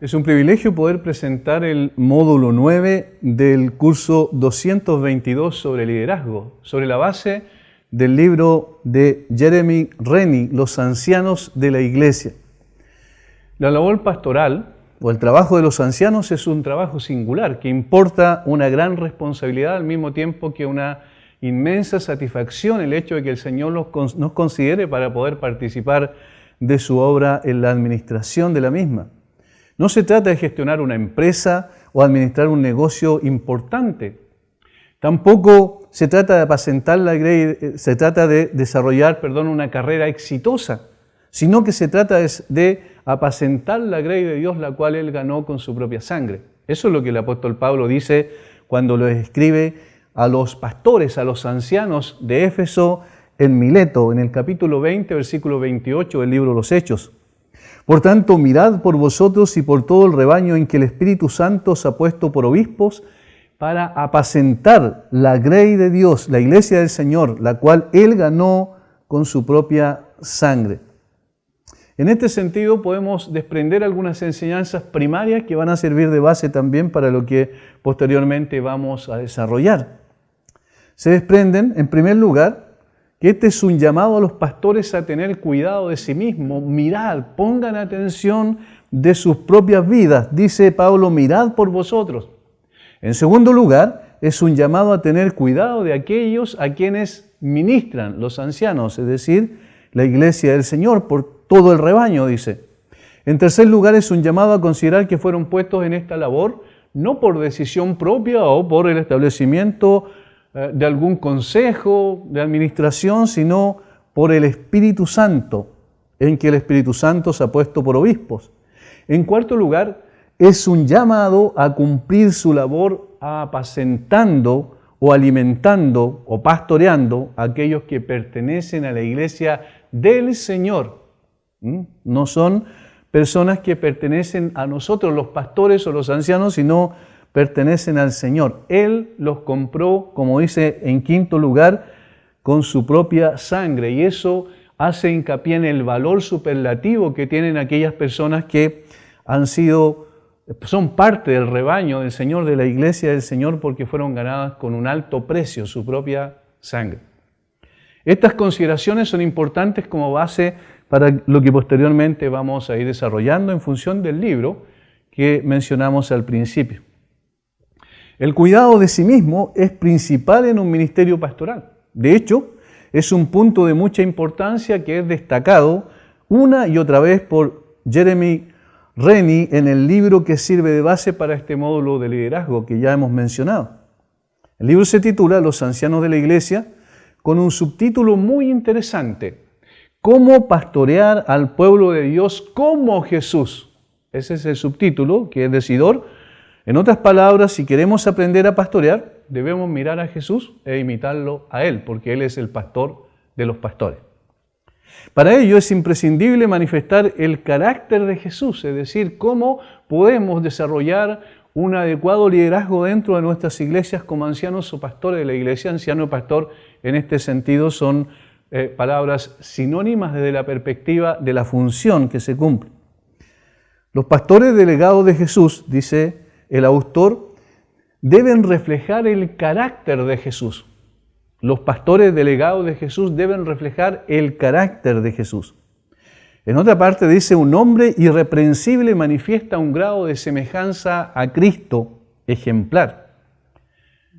Es un privilegio poder presentar el módulo 9 del curso 222 sobre liderazgo, sobre la base del libro de Jeremy Rennie, Los ancianos de la iglesia. La labor pastoral o el trabajo de los ancianos es un trabajo singular que importa una gran responsabilidad al mismo tiempo que una inmensa satisfacción el hecho de que el Señor nos considere para poder participar de su obra en la administración de la misma. No se trata de gestionar una empresa o administrar un negocio importante. Tampoco se trata de apacentar la grey, se trata de desarrollar, una carrera exitosa, sino que se trata de apacentar la grey de Dios, la cual Él ganó con su propia sangre. Eso es lo que el apóstol Pablo dice cuando lo escribe a los pastores, a los ancianos de Éfeso en Mileto, en el capítulo 20, versículo 28 del libro de los Hechos. Por tanto, mirad por vosotros y por todo el rebaño en que el Espíritu Santo os ha puesto por obispos para apacentar la grey de Dios, la iglesia del Señor, la cual Él ganó con su propia sangre. En este sentido podemos desprender algunas enseñanzas primarias que van a servir de base también para lo que posteriormente vamos a desarrollar. Se desprenden, en primer lugar, que este es un llamado a los pastores a tener cuidado de sí mismos. Mirad, pongan atención de sus propias vidas. Dice Pablo, mirad por vosotros. En segundo lugar, es un llamado a tener cuidado de aquellos a quienes ministran los ancianos, es decir, la iglesia del Señor, por todo el rebaño, dice. En tercer lugar, es un llamado a considerar que fueron puestos en esta labor no por decisión propia o por el establecimiento de algún consejo de administración, sino por el Espíritu Santo, en que el Espíritu Santo se ha puesto por obispos. En cuarto lugar, es un llamado a cumplir su labor apacentando o alimentando o pastoreando a aquellos que pertenecen a la iglesia del Señor. No son personas que pertenecen a nosotros, los pastores o los ancianos, sino pertenecen al Señor. Él los compró, como dice en quinto lugar, con su propia sangre. Y eso hace hincapié en el valor superlativo que tienen aquellas personas que son parte del rebaño del Señor, de la iglesia del Señor, porque fueron ganadas con un alto precio, su propia sangre. Estas consideraciones son importantes como base para lo que posteriormente vamos a ir desarrollando en función del libro que mencionamos al principio. El cuidado de sí mismo es principal en un ministerio pastoral. De hecho, es un punto de mucha importancia que es destacado una y otra vez por Jeremy Rennie en el libro que sirve de base para este módulo de liderazgo que ya hemos mencionado. El libro se titula Los ancianos de la iglesia, con un subtítulo muy interesante: ¿Cómo pastorear al pueblo de Dios como Jesús? Ese es el subtítulo, que es decidor. En otras palabras, si queremos aprender a pastorear, debemos mirar a Jesús e imitarlo a Él, porque Él es el pastor de los pastores. Para ello es imprescindible manifestar el carácter de Jesús, es decir, cómo podemos desarrollar un adecuado liderazgo dentro de nuestras iglesias como ancianos o pastores de la iglesia. Anciano y pastor en este sentido son palabras sinónimas desde la perspectiva de la función que se cumple. Los pastores delegados de Jesús, dice el autor, deben reflejar el carácter de Jesús. Los pastores delegados de Jesús deben reflejar el carácter de Jesús. En otra parte dice, un hombre irreprensible manifiesta un grado de semejanza a Cristo ejemplar.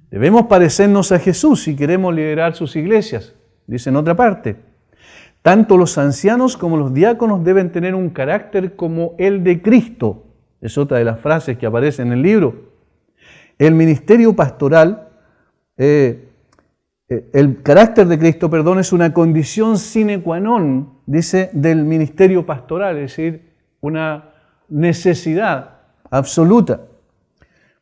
Debemos parecernos a Jesús si queremos liderar sus iglesias, dice en otra parte. Tanto los ancianos como los diáconos deben tener un carácter como el de Cristo. Es otra de las frases que aparece en el libro. El ministerio pastoral, el carácter de Cristo, es una condición sine qua non, dice, del ministerio pastoral, es decir, una necesidad absoluta.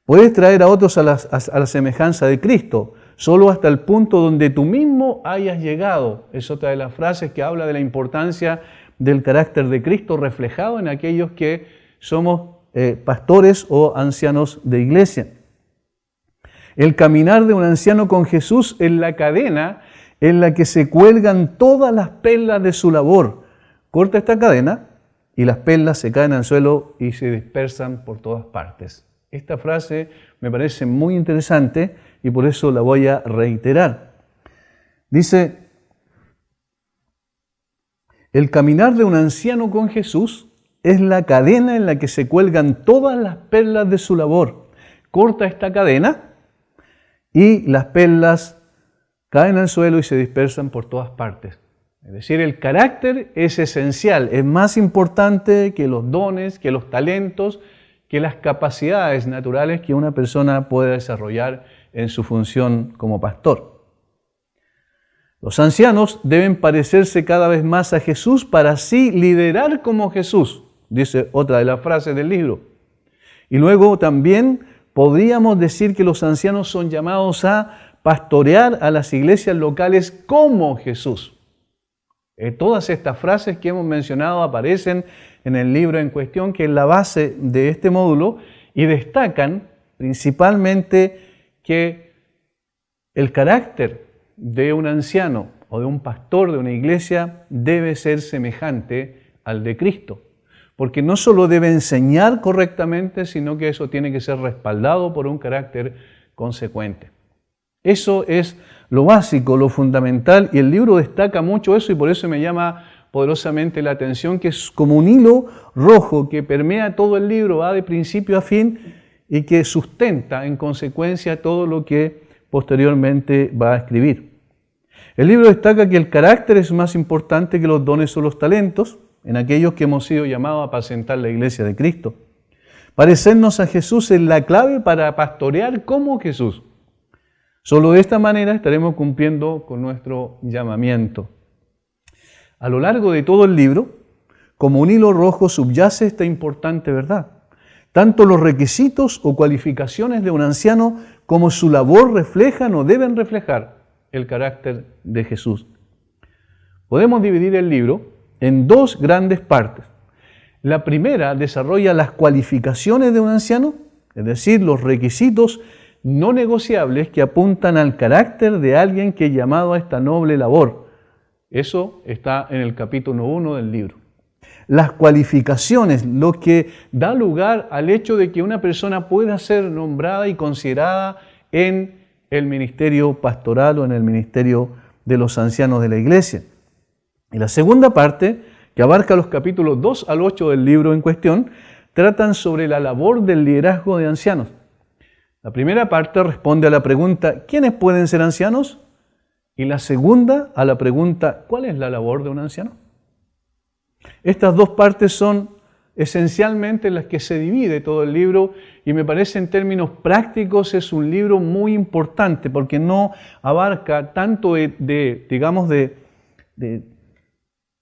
Puedes traer a otros a la semejanza de Cristo, solo hasta el punto donde tú mismo hayas llegado. Es otra de las frases que habla de la importancia del carácter de Cristo reflejado en aquellos que somos pastores o ancianos de iglesia. El caminar de un anciano con Jesús es la cadena en la que se cuelgan todas las perlas de su labor. Corta esta cadena y las perlas se caen al suelo y se dispersan por todas partes. Esta frase me parece muy interesante y por eso la voy a reiterar. Dice: el caminar de un anciano con Jesús es la cadena en la que se cuelgan todas las perlas de su labor. Corta esta cadena y las perlas caen al suelo y se dispersan por todas partes. Es decir, el carácter es esencial, es más importante que los dones, que los talentos, que las capacidades naturales que una persona puede desarrollar en su función como pastor. Los ancianos deben parecerse cada vez más a Jesús para así liderar como Jesús, dice otra de las frases del libro. Y luego también podríamos decir que los ancianos son llamados a pastorear a las iglesias locales como Jesús. Todas estas frases que hemos mencionado aparecen en el libro en cuestión, que es la base de este módulo, y destacan principalmente que el carácter de un anciano o de un pastor de una iglesia debe ser semejante al de Cristo. Porque no solo debe enseñar correctamente, sino que eso tiene que ser respaldado por un carácter consecuente. Eso es lo básico, lo fundamental, y el libro destaca mucho eso, y por eso me llama poderosamente la atención, que es como un hilo rojo que permea todo el libro, va de principio a fin, y que sustenta en consecuencia todo lo que posteriormente va a escribir. El libro destaca que el carácter es más importante que los dones o los talentos, en aquellos que hemos sido llamados a apacentar la iglesia de Cristo. Parecernos a Jesús es la clave para pastorear como Jesús. Solo de esta manera estaremos cumpliendo con nuestro llamamiento. A lo largo de todo el libro, como un hilo rojo, subyace esta importante verdad. Tanto los requisitos o cualificaciones de un anciano como su labor reflejan o deben reflejar el carácter de Jesús. Podemos dividir el libro en dos grandes partes. La primera desarrolla las cualificaciones de un anciano, es decir, los requisitos no negociables que apuntan al carácter de alguien que es llamado a esta noble labor. Eso está en el capítulo 1 del libro. Las cualificaciones, lo que da lugar al hecho de que una persona pueda ser nombrada y considerada en el ministerio pastoral o en el ministerio de los ancianos de la iglesia. Y la segunda parte, que abarca los capítulos 2 al 8 del libro en cuestión, tratan sobre la labor del liderazgo de ancianos. La primera parte responde a la pregunta: ¿quiénes pueden ser ancianos? Y la segunda a la pregunta: ¿cuál es la labor de un anciano? Estas dos partes son esencialmente las que se divide todo el libro, y me parece en términos prácticos es un libro muy importante porque no abarca tanto de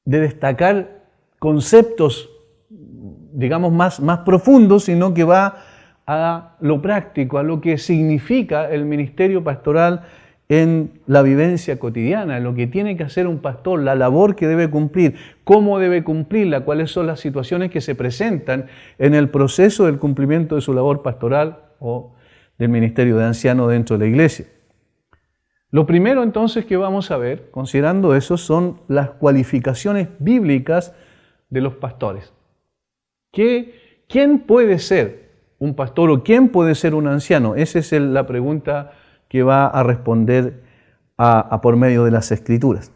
destacar conceptos, digamos, más profundos, sino que va a lo práctico, a lo que significa el ministerio pastoral en la vivencia cotidiana, lo que tiene que hacer un pastor, la labor que debe cumplir, cómo debe cumplirla, cuáles son las situaciones que se presentan en el proceso del cumplimiento de su labor pastoral o del ministerio de anciano dentro de la iglesia. Lo primero entonces que vamos a ver, considerando eso, son las cualificaciones bíblicas de los pastores. ¿Quién puede ser un pastor o quién puede ser un anciano? Esa es la pregunta que va a responder por medio de las Escrituras.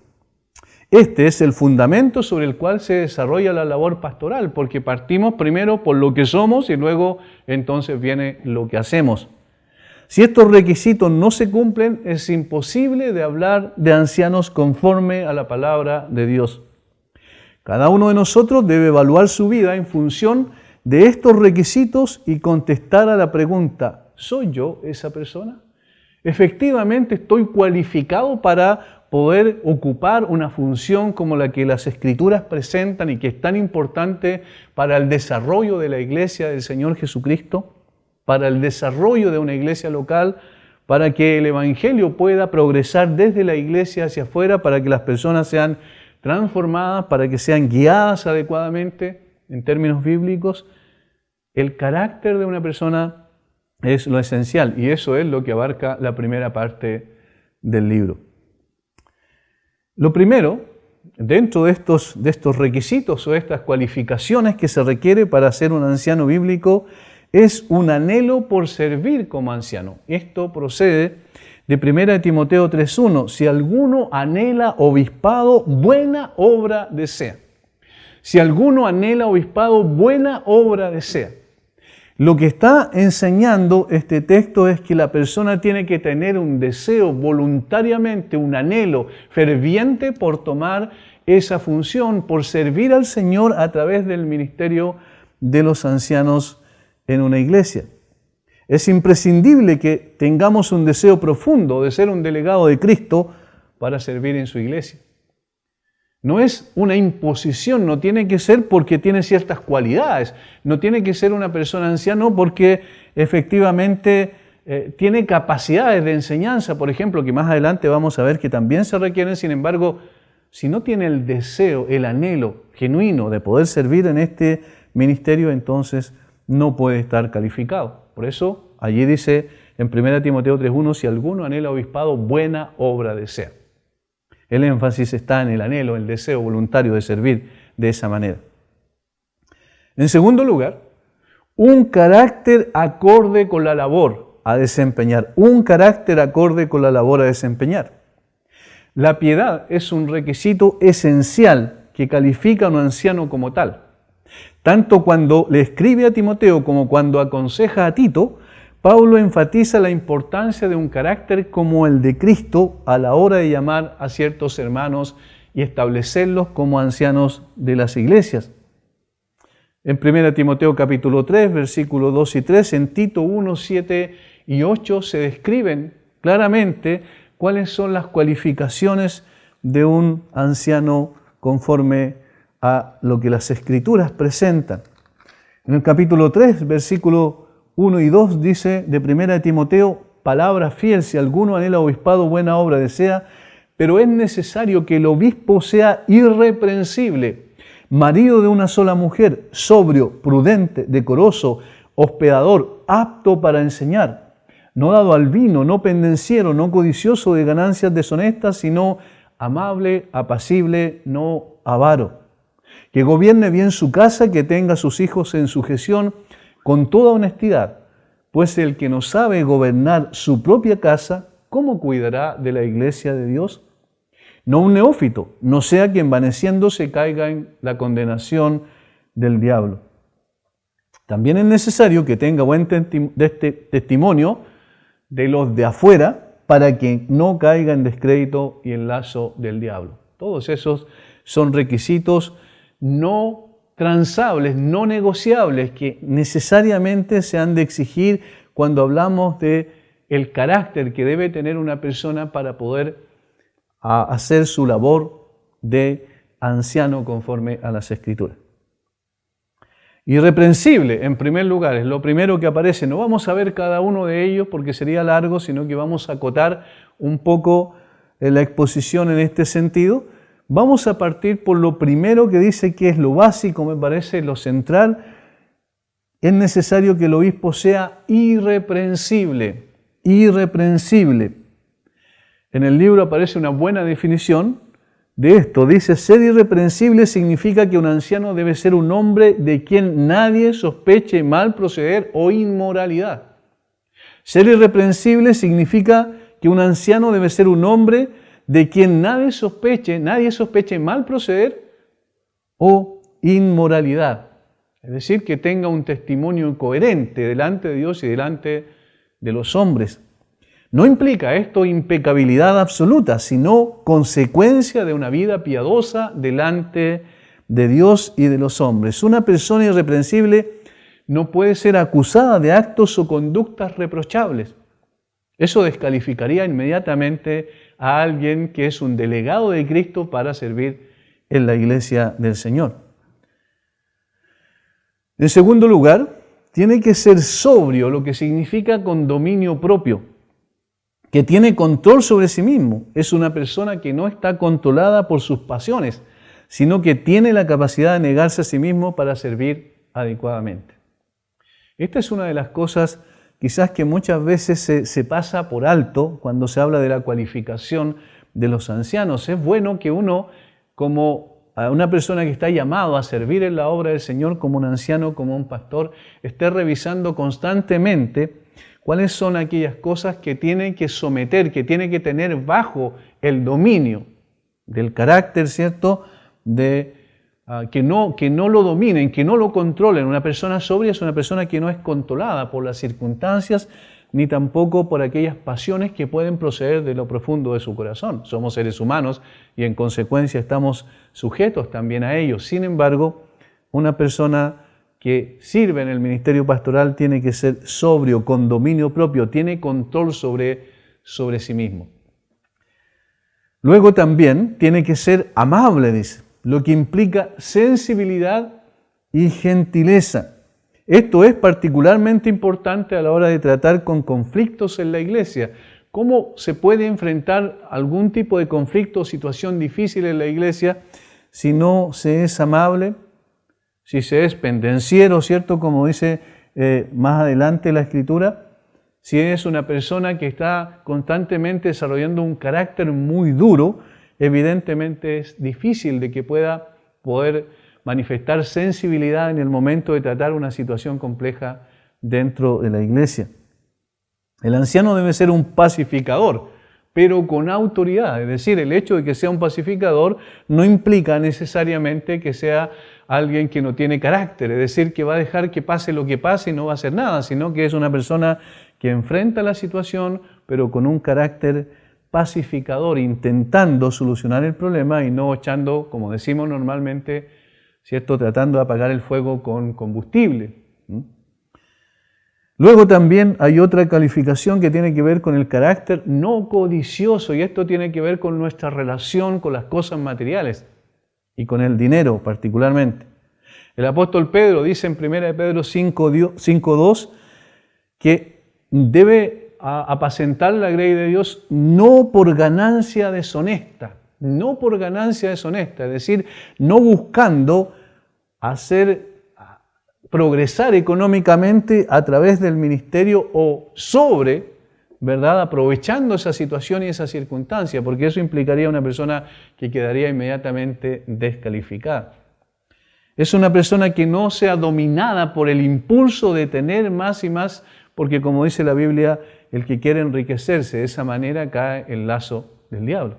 Este es el fundamento sobre el cual se desarrolla la labor pastoral, porque partimos primero por lo que somos y luego entonces viene lo que hacemos. Si estos requisitos no se cumplen, es imposible de hablar de ancianos conforme a la palabra de Dios. Cada uno de nosotros debe evaluar su vida en función de estos requisitos y contestar a la pregunta: ¿soy yo esa persona? ¿Efectivamente estoy cualificado para poder ocupar una función como la que las Escrituras presentan y que es tan importante para el desarrollo de la iglesia del Señor Jesucristo, para el desarrollo de una iglesia local, para que el Evangelio pueda progresar desde la iglesia hacia afuera, para que las personas sean transformadas, para que sean guiadas adecuadamente en términos bíblicos? El carácter de una persona es lo esencial, y eso es lo que abarca la primera parte del libro. Lo primero dentro de estos requisitos o estas cualificaciones que se requiere para ser un anciano bíblico es un anhelo por servir como anciano. Esto procede de 1 Timoteo 3:1. Si alguno anhela obispado, buena obra desea. Si alguno anhela obispado, buena obra desea. Lo que está enseñando este texto es que la persona tiene que tener un deseo voluntariamente, un anhelo ferviente por tomar esa función, por servir al Señor a través del ministerio de los ancianos en una iglesia. Es imprescindible que tengamos un deseo profundo de ser un delegado de Cristo para servir en su iglesia. No es una imposición, no tiene que ser porque tiene ciertas cualidades, no tiene que ser una persona anciana porque efectivamente tiene capacidades de enseñanza, por ejemplo, que más adelante vamos a ver que también se requieren. Sin embargo, si no tiene el deseo, el anhelo genuino de poder servir en este ministerio, entonces no puede estar calificado. Por eso allí dice en 1 Timoteo 3:1, si alguno anhela obispado, buena obra desea. El énfasis está en el anhelo, el deseo voluntario de servir de esa manera. En segundo lugar, un carácter acorde con la labor a desempeñar. Un carácter acorde con la labor a desempeñar. La piedad es un requisito esencial que califica a un anciano como tal. Tanto cuando le escribe a Timoteo como cuando aconseja a Tito, Pablo enfatiza la importancia de un carácter como el de Cristo a la hora de llamar a ciertos hermanos y establecerlos como ancianos de las iglesias. En 1 Timoteo capítulo 3, versículos 2 y 3, en Tito 1, 7 y 8 se describen claramente cuáles son las cualificaciones de un anciano conforme a lo que las Escrituras presentan. En el capítulo 3, versículo 1 y 2 dice de 1 Timoteo, palabra fiel, si alguno anhela obispado, buena obra desea, pero es necesario que el obispo sea irreprensible, marido de una sola mujer, sobrio, prudente, decoroso, hospedador, apto para enseñar, no dado al vino, no pendenciero, no codicioso de ganancias deshonestas, sino amable, apacible, no avaro, que gobierne bien su casa, que tenga a sus hijos en sujeción, con toda honestidad, pues el que no sabe gobernar su propia casa, ¿cómo cuidará de la iglesia de Dios? No un neófito, no sea que envaneciéndose caiga en la condenación del diablo. También es necesario que tenga buen testimonio de los de afuera para que no caiga en descrédito y en lazo del diablo. Todos esos son requisitos no transables, no negociables, que necesariamente se han de exigir cuando hablamos de el carácter que debe tener una persona para poder hacer su labor de anciano conforme a las Escrituras. Irreprensible, en primer lugar, es lo primero que aparece. No vamos a ver cada uno de ellos porque sería largo, sino que vamos a acotar un poco la exposición en este sentido. Vamos a partir por lo primero que dice que es lo básico, me parece, lo central. Es necesario que el obispo sea irreprensible, irreprensible. En el libro aparece una buena definición de esto. Dice, ser irreprensible significa que un anciano debe ser un hombre de quien nadie sospeche mal proceder o inmoralidad. Ser irreprensible significa que un anciano debe ser un hombre de quien nadie sospeche mal proceder o inmoralidad. Es decir, que tenga un testimonio coherente delante de Dios y delante de los hombres. No implica esto impecabilidad absoluta, sino consecuencia de una vida piadosa delante de Dios y de los hombres. Una persona irreprensible no puede ser acusada de actos o conductas reprochables. Eso descalificaría inmediatamente a alguien que es un delegado de Cristo para servir en la iglesia del Señor. En segundo lugar, tiene que ser sobrio, lo que significa con dominio propio, que tiene control sobre sí mismo. Es una persona que no está controlada por sus pasiones, sino que tiene la capacidad de negarse a sí mismo para servir adecuadamente. Esta es una de las cosas quizás que muchas veces se pasa por alto cuando se habla de la cualificación de los ancianos. Es bueno que uno como a una persona que está llamado a servir en la obra del Señor, como un anciano, como un pastor, esté revisando constantemente cuáles son aquellas cosas que tiene que someter, que tiene que tener bajo el dominio del carácter, ¿cierto?, que no lo dominen, que no lo controlen. Una persona sobria es una persona que no es controlada por las circunstancias ni tampoco por aquellas pasiones que pueden proceder de lo profundo de su corazón. Somos seres humanos y en consecuencia estamos sujetos también a ellos. Sin embargo, una persona que sirve en el ministerio pastoral tiene que ser sobrio, con dominio propio, tiene control sobre sí mismo. Luego también tiene que ser amable, dice, lo que implica sensibilidad y gentileza. Esto es particularmente importante a la hora de tratar con conflictos en la iglesia. ¿Cómo se puede enfrentar algún tipo de conflicto o situación difícil en la iglesia si no se es amable, si se es pendenciero, ¿cierto?, como dice más adelante la Escritura? Si es una persona que está constantemente desarrollando un carácter muy duro, evidentemente es difícil de que pueda poder manifestar sensibilidad en el momento de tratar una situación compleja dentro de la iglesia. El anciano debe ser un pacificador, pero con autoridad. Es decir, el hecho de que sea un pacificador no implica necesariamente que sea alguien que no tiene carácter, es decir, que va a dejar que pase lo que pase y no va a hacer nada, sino que es una persona que enfrenta la situación, pero con un carácter pacificador, intentando solucionar el problema y no echando, como decimos normalmente, ¿cierto?, tratando de apagar el fuego con combustible. Luego también hay otra calificación que tiene que ver con el carácter no codicioso, y esto tiene que ver con nuestra relación con las cosas materiales y con el dinero particularmente. El apóstol Pedro dice en 1 Pedro 5:2 que debe apacentar la grey de Dios no por ganancia deshonesta, es decir, no buscando progresar económicamente a través del ministerio o ¿verdad?, aprovechando esa situación y esa circunstancia, porque eso implicaría una persona que quedaría inmediatamente descalificada. Es una persona que no sea dominada por el impulso de tener más y más, porque como dice la Biblia, el que quiere enriquecerse de esa manera cae en el lazo del diablo.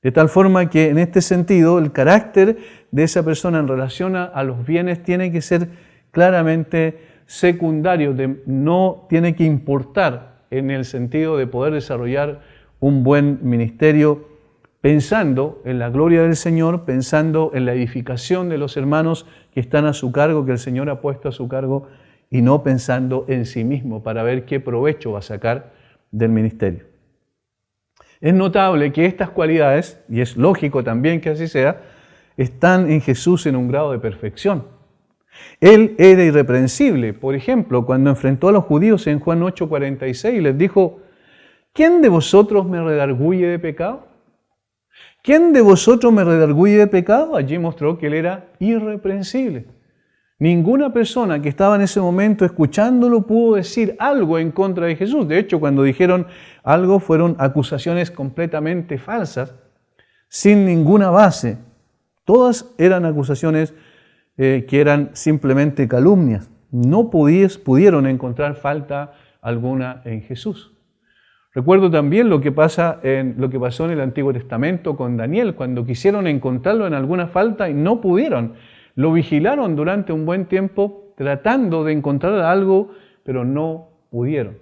De tal forma que en este sentido el carácter de esa persona en relación a los bienes tiene que ser claramente secundario, no tiene que importar en el sentido de poder desarrollar un buen ministerio pensando en la gloria del Señor, pensando en la edificación de los hermanos que están a su cargo, que el Señor ha puesto a su cargo, y no pensando en sí mismo para ver qué provecho va a sacar del ministerio. Es notable que estas cualidades, y es lógico también que así sea, están en Jesús en un grado de perfección. Él era irreprensible. Por ejemplo, cuando enfrentó a los judíos en Juan 8:46, les dijo: ¿quién de vosotros me redarguye de pecado? ¿Quién de vosotros me redarguye de pecado? Allí mostró que él era irreprensible. Ninguna persona que estaba en ese momento escuchándolo pudo decir algo en contra de Jesús. De hecho, cuando dijeron algo fueron acusaciones completamente falsas, sin ninguna base. Todas eran acusaciones que eran simplemente calumnias. No pudieron encontrar falta alguna en Jesús. Recuerdo también lo que pasó en el Antiguo Testamento con Daniel, cuando quisieron encontrarlo en alguna falta y no pudieron. Lo vigilaron durante un buen tiempo tratando de encontrar algo, pero no pudieron.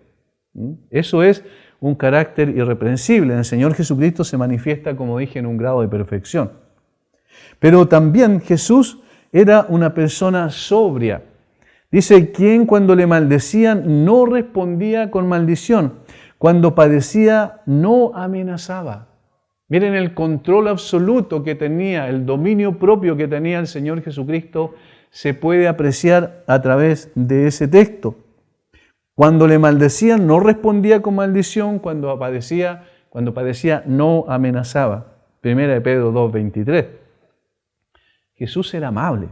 Eso es un carácter irreprensible. El Señor Jesucristo se manifiesta, como dije, en un grado de perfección. Pero también Jesús era una persona sobria. Dice, quien cuando le maldecían no respondía con maldición, cuando padecía no amenazaba. Miren el control absoluto que tenía, el dominio propio que tenía el Señor Jesucristo, se puede apreciar a través de ese texto. Cuando le maldecían no respondía con maldición, cuando padecía no amenazaba. 1 Pedro 2:23. Jesús era amable.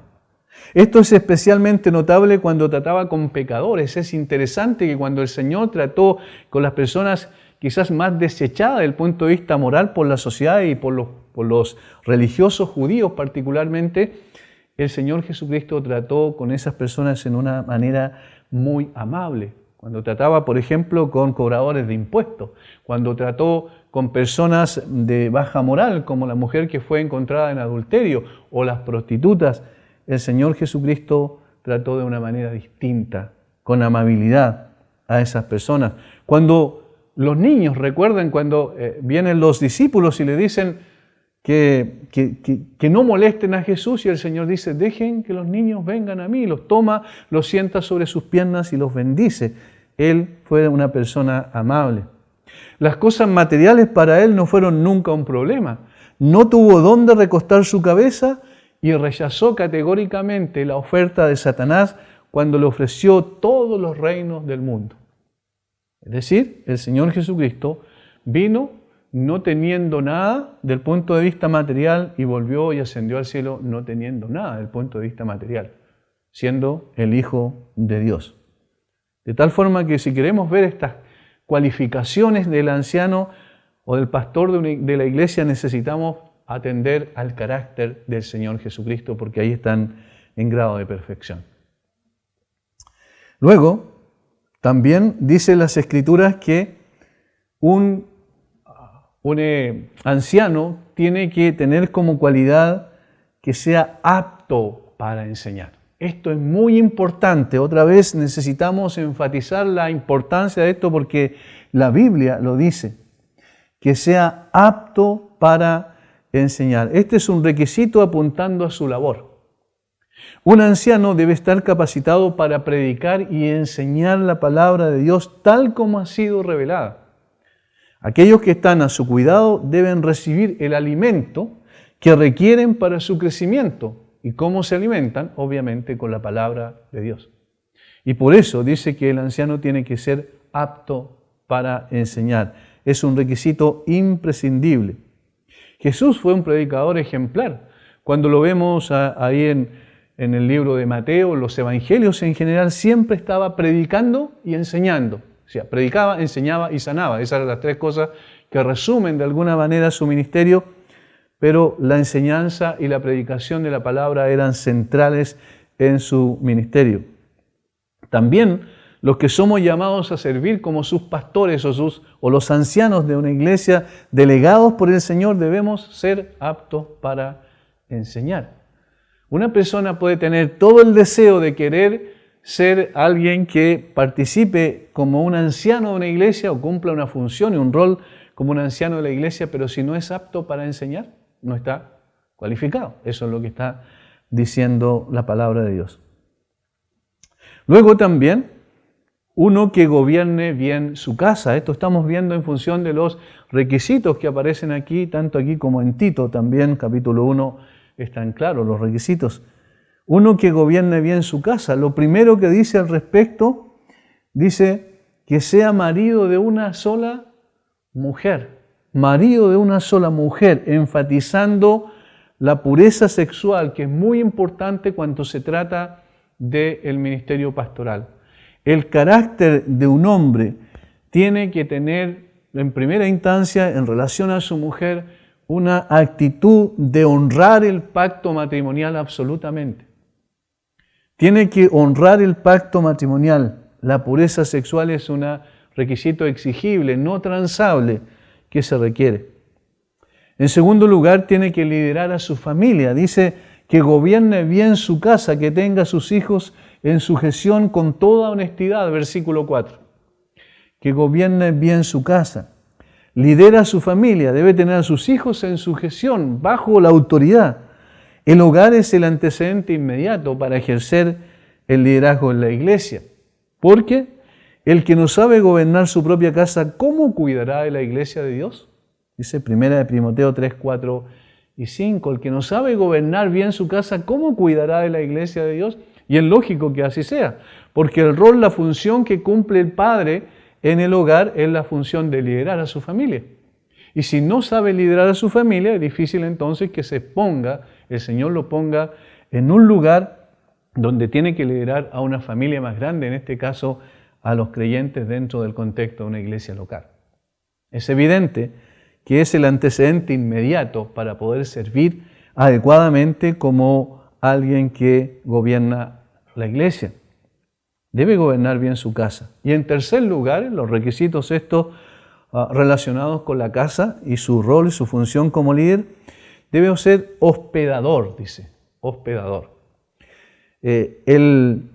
Esto es especialmente notable cuando trataba con pecadores. Es interesante que cuando el Señor trató con las personas quizás más desechadas desde el punto de vista moral por la sociedad y por por los religiosos judíos particularmente, el Señor Jesucristo trató con esas personas en una manera muy amable. Cuando trataba, por ejemplo, con cobradores de impuestos, cuando trató con personas de baja moral, como la mujer que fue encontrada en adulterio o las prostitutas, el Señor Jesucristo trató de una manera distinta, con amabilidad a esas personas. Cuando los niños, recuerden cuando vienen los discípulos y le dicen que no molesten a Jesús, y el Señor dice, dejen que los niños vengan a mí, los toma, los sienta sobre sus piernas y los bendice. Él fue una persona amable. Las cosas materiales para él no fueron nunca un problema. No tuvo dónde recostar su cabeza y rechazó categóricamente la oferta de Satanás cuando le ofreció todos los reinos del mundo. Es decir, el Señor Jesucristo vino no teniendo nada del punto de vista material y volvió y ascendió al cielo no teniendo nada del punto de vista material, siendo el Hijo de Dios. De tal forma que si queremos ver estas cualificaciones del anciano o del pastor de la iglesia, necesitamos atender al carácter del Señor Jesucristo, porque ahí están en grado de perfección. Luego, también dice las Escrituras que un anciano tiene que tener como cualidad que sea apto para enseñar. Esto es muy importante. Otra vez necesitamos enfatizar la importancia de esto porque la Biblia lo dice, que sea apto para enseñar. Este es un requisito apuntando a su labor. Un anciano debe estar capacitado para predicar y enseñar la palabra de Dios tal como ha sido revelada. Aquellos que están a su cuidado deben recibir el alimento que requieren para su crecimiento. ¿Y cómo se alimentan? Obviamente con la palabra de Dios. Y por eso dice que el anciano tiene que ser apto para enseñar. Es un requisito imprescindible. Jesús fue un predicador ejemplar. Cuando lo vemos ahí en el libro de Mateo, los evangelios en general, siempre estaba predicando y enseñando. O sea, predicaba, enseñaba y sanaba. Esas eran las tres cosas que resumen de alguna manera su ministerio, pero la enseñanza y la predicación de la palabra eran centrales en su ministerio. También los que somos llamados a servir como sus pastores o los ancianos de una iglesia delegados por el Señor debemos ser aptos para enseñar. Una persona puede tener todo el deseo de querer ser alguien que participe como un anciano de una iglesia o cumpla una función y un rol como un anciano de la iglesia, pero si no es apto para enseñar, no está cualificado. Eso es lo que está diciendo la palabra de Dios. Luego también, uno que gobierne bien su casa. Esto estamos viendo en función de los requisitos que aparecen aquí, tanto aquí como en Tito también, capítulo 1, están claros los requisitos. Uno que gobierne bien su casa. Lo primero que dice al respecto, dice que sea marido de una sola mujer. Marido de una sola mujer, enfatizando la pureza sexual, que es muy importante cuando se trata del ministerio pastoral. El carácter de un hombre tiene que tener, en primera instancia, en relación a su mujer, una actitud de honrar el pacto matrimonial absolutamente. Tiene que honrar el pacto matrimonial. La pureza sexual es un requisito exigible, no transable, que se requiere. En segundo lugar, tiene que liderar a su familia. Dice que gobierne bien su casa, que tenga a sus hijos en sujeción con toda honestidad, versículo 4. Que gobierne bien su casa. Lidera a su familia, debe tener a sus hijos en sujeción, bajo la autoridad. El hogar es el antecedente inmediato para ejercer el liderazgo en la iglesia. Porque el que no sabe gobernar su propia casa, ¿cómo cuidará de la iglesia de Dios? Dice 1 Timoteo 3, 4 y 5. El que no sabe gobernar bien su casa, ¿cómo cuidará de la iglesia de Dios? Y es lógico que así sea, porque el rol, la función que cumple el padre en el hogar es la función de liderar a su familia. Y si no sabe liderar a su familia, es difícil entonces que se ponga, el Señor lo ponga en un lugar donde tiene que liderar a una familia más grande, en este caso a los creyentes dentro del contexto de una iglesia local. Es evidente que es el antecedente inmediato para poder servir adecuadamente como alguien que gobierna la iglesia. Debe gobernar bien su casa. Y en tercer lugar, los requisitos estos relacionados con la casa y su rol y su función como líder, debe ser hospedador, dice, hospedador. El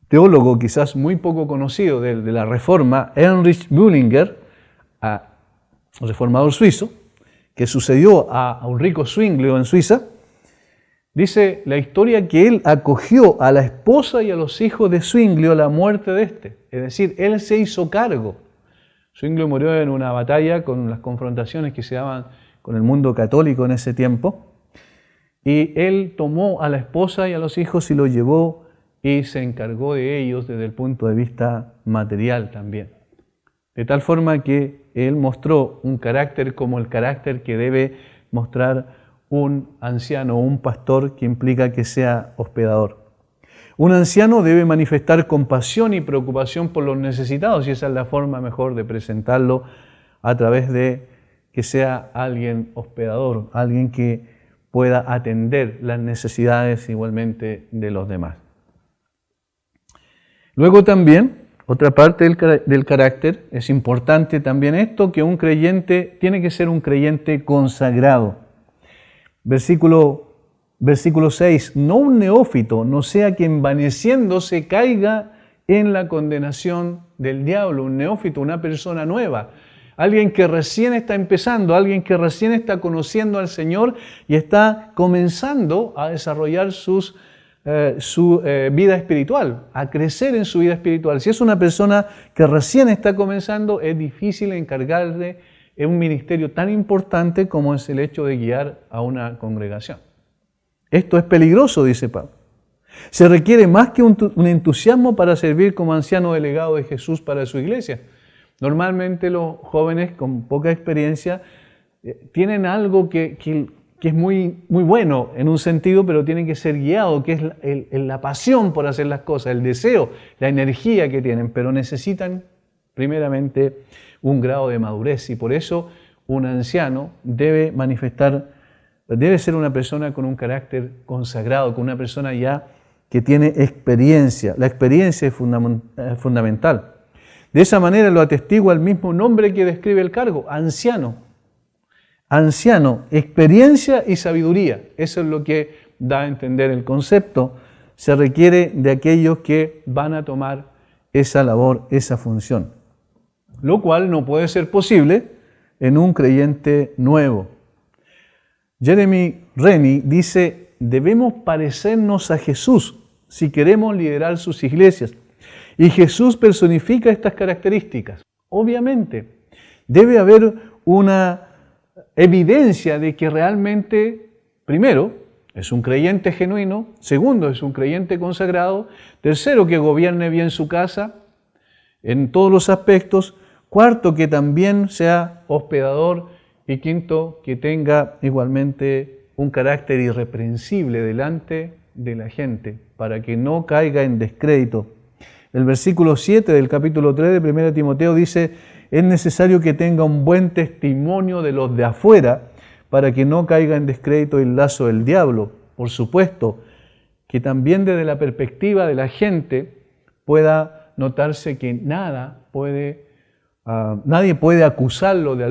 teólogo quizás muy poco conocido de la Reforma, Heinrich Bullinger, reformador suizo, que sucedió a Ulrico Zwinglio en Suiza, dice la historia que él acogió a la esposa y a los hijos de Zwinglio a la muerte de este. Es decir, él se hizo cargo. Zwinglio murió en una batalla con las confrontaciones que se daban con el mundo católico en ese tiempo. Y él tomó a la esposa y a los hijos y los llevó y se encargó de ellos desde el punto de vista material también. De tal forma que él mostró un carácter como el carácter que debe mostrar un anciano o un pastor, que implica que sea hospedador. Un anciano debe manifestar compasión y preocupación por los necesitados, y esa es la forma mejor de presentarlo, a través de que sea alguien hospedador, alguien que pueda atender las necesidades igualmente de los demás. Luego también, otra parte del carácter, es importante también esto, que un creyente tiene que ser un creyente consagrado. Versículo 6, no un neófito, no sea que envaneciéndose caiga en la condenación del diablo. Un neófito, una persona nueva, alguien que recién está empezando, alguien que recién está conociendo al Señor y está comenzando a desarrollar su vida espiritual, a crecer en su vida espiritual. Si es una persona que recién está comenzando, es difícil encargarle en un ministerio tan importante como es el hecho de guiar a una congregación. Esto es peligroso, dice Pablo. Se requiere más que un entusiasmo para servir como anciano delegado de Jesús para su iglesia. Normalmente los jóvenes con poca experiencia tienen algo que es muy bueno en un sentido, pero tienen que ser guiados, que es la pasión por hacer las cosas, el deseo, la energía que tienen, pero necesitan primeramente un grado de madurez, y por eso un anciano debe ser una persona con un carácter consagrado, con una persona ya que tiene experiencia. La experiencia es fundamental. De esa manera lo atestigua el mismo nombre que describe el cargo, anciano. Anciano, experiencia y sabiduría. Eso es lo que da a entender el concepto. Se requiere de aquellos que van a tomar esa labor, esa función. Lo cual no puede ser posible en un creyente nuevo. Jeremy Rennie dice, debemos parecernos a Jesús si queremos liderar sus iglesias. Y Jesús personifica estas características. Obviamente, debe haber una evidencia de que realmente, primero, es un creyente genuino, segundo, es un creyente consagrado, tercero, que gobierne bien su casa en todos los aspectos, cuarto, que también sea hospedador, y quinto, que tenga igualmente un carácter irreprensible delante de la gente, para que no caiga en descrédito. El versículo 7 del capítulo 3 de 1 Timoteo dice, es necesario que tenga un buen testimonio de los de afuera, para que no caiga en descrédito el lazo del diablo. Por supuesto, que también desde la perspectiva de la gente pueda notarse que nadie puede acusarlo de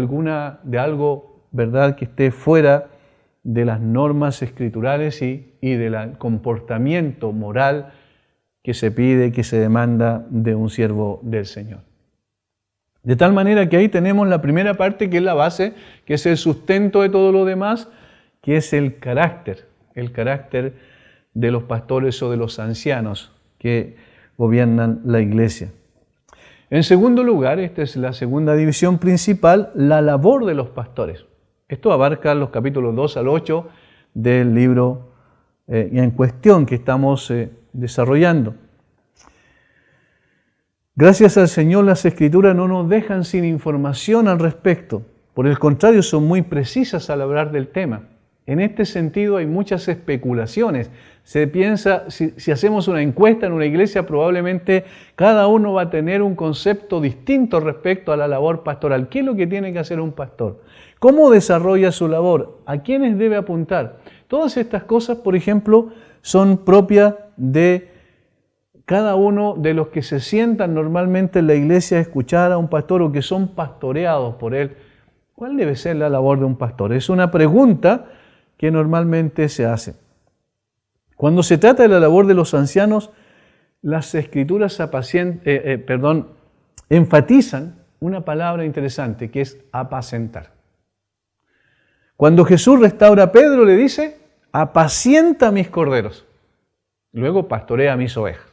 algo, ¿verdad?, que esté fuera de las normas escriturales y del comportamiento moral que se pide, que se demanda de un siervo del Señor. De tal manera que ahí tenemos la primera parte, que es la base, que es el sustento de todo lo demás, que es el carácter de los pastores o de los ancianos que gobiernan la iglesia. En segundo lugar, esta es la segunda división principal, la labor de los pastores. Esto abarca los capítulos 2 al 8 del libro en cuestión que estamos desarrollando. Gracias al Señor, las Escrituras no nos dejan sin información al respecto. Por el contrario, son muy precisas al hablar del tema. En este sentido hay muchas especulaciones. Se piensa, si hacemos una encuesta en una iglesia, probablemente cada uno va a tener un concepto distinto respecto a la labor pastoral. ¿Qué es lo que tiene que hacer un pastor? ¿Cómo desarrolla su labor? ¿A quiénes debe apuntar? Todas estas cosas, por ejemplo, son propias de cada uno de los que se sientan normalmente en la iglesia a escuchar a un pastor o que son pastoreados por él. ¿Cuál debe ser la labor de un pastor? Es una pregunta que normalmente se hace. Cuando se trata de la labor de los ancianos, las Escrituras enfatizan una palabra interesante que es apacentar. Cuando Jesús restaura a Pedro, le dice, apacienta mis corderos. Luego pastorea mis ovejas.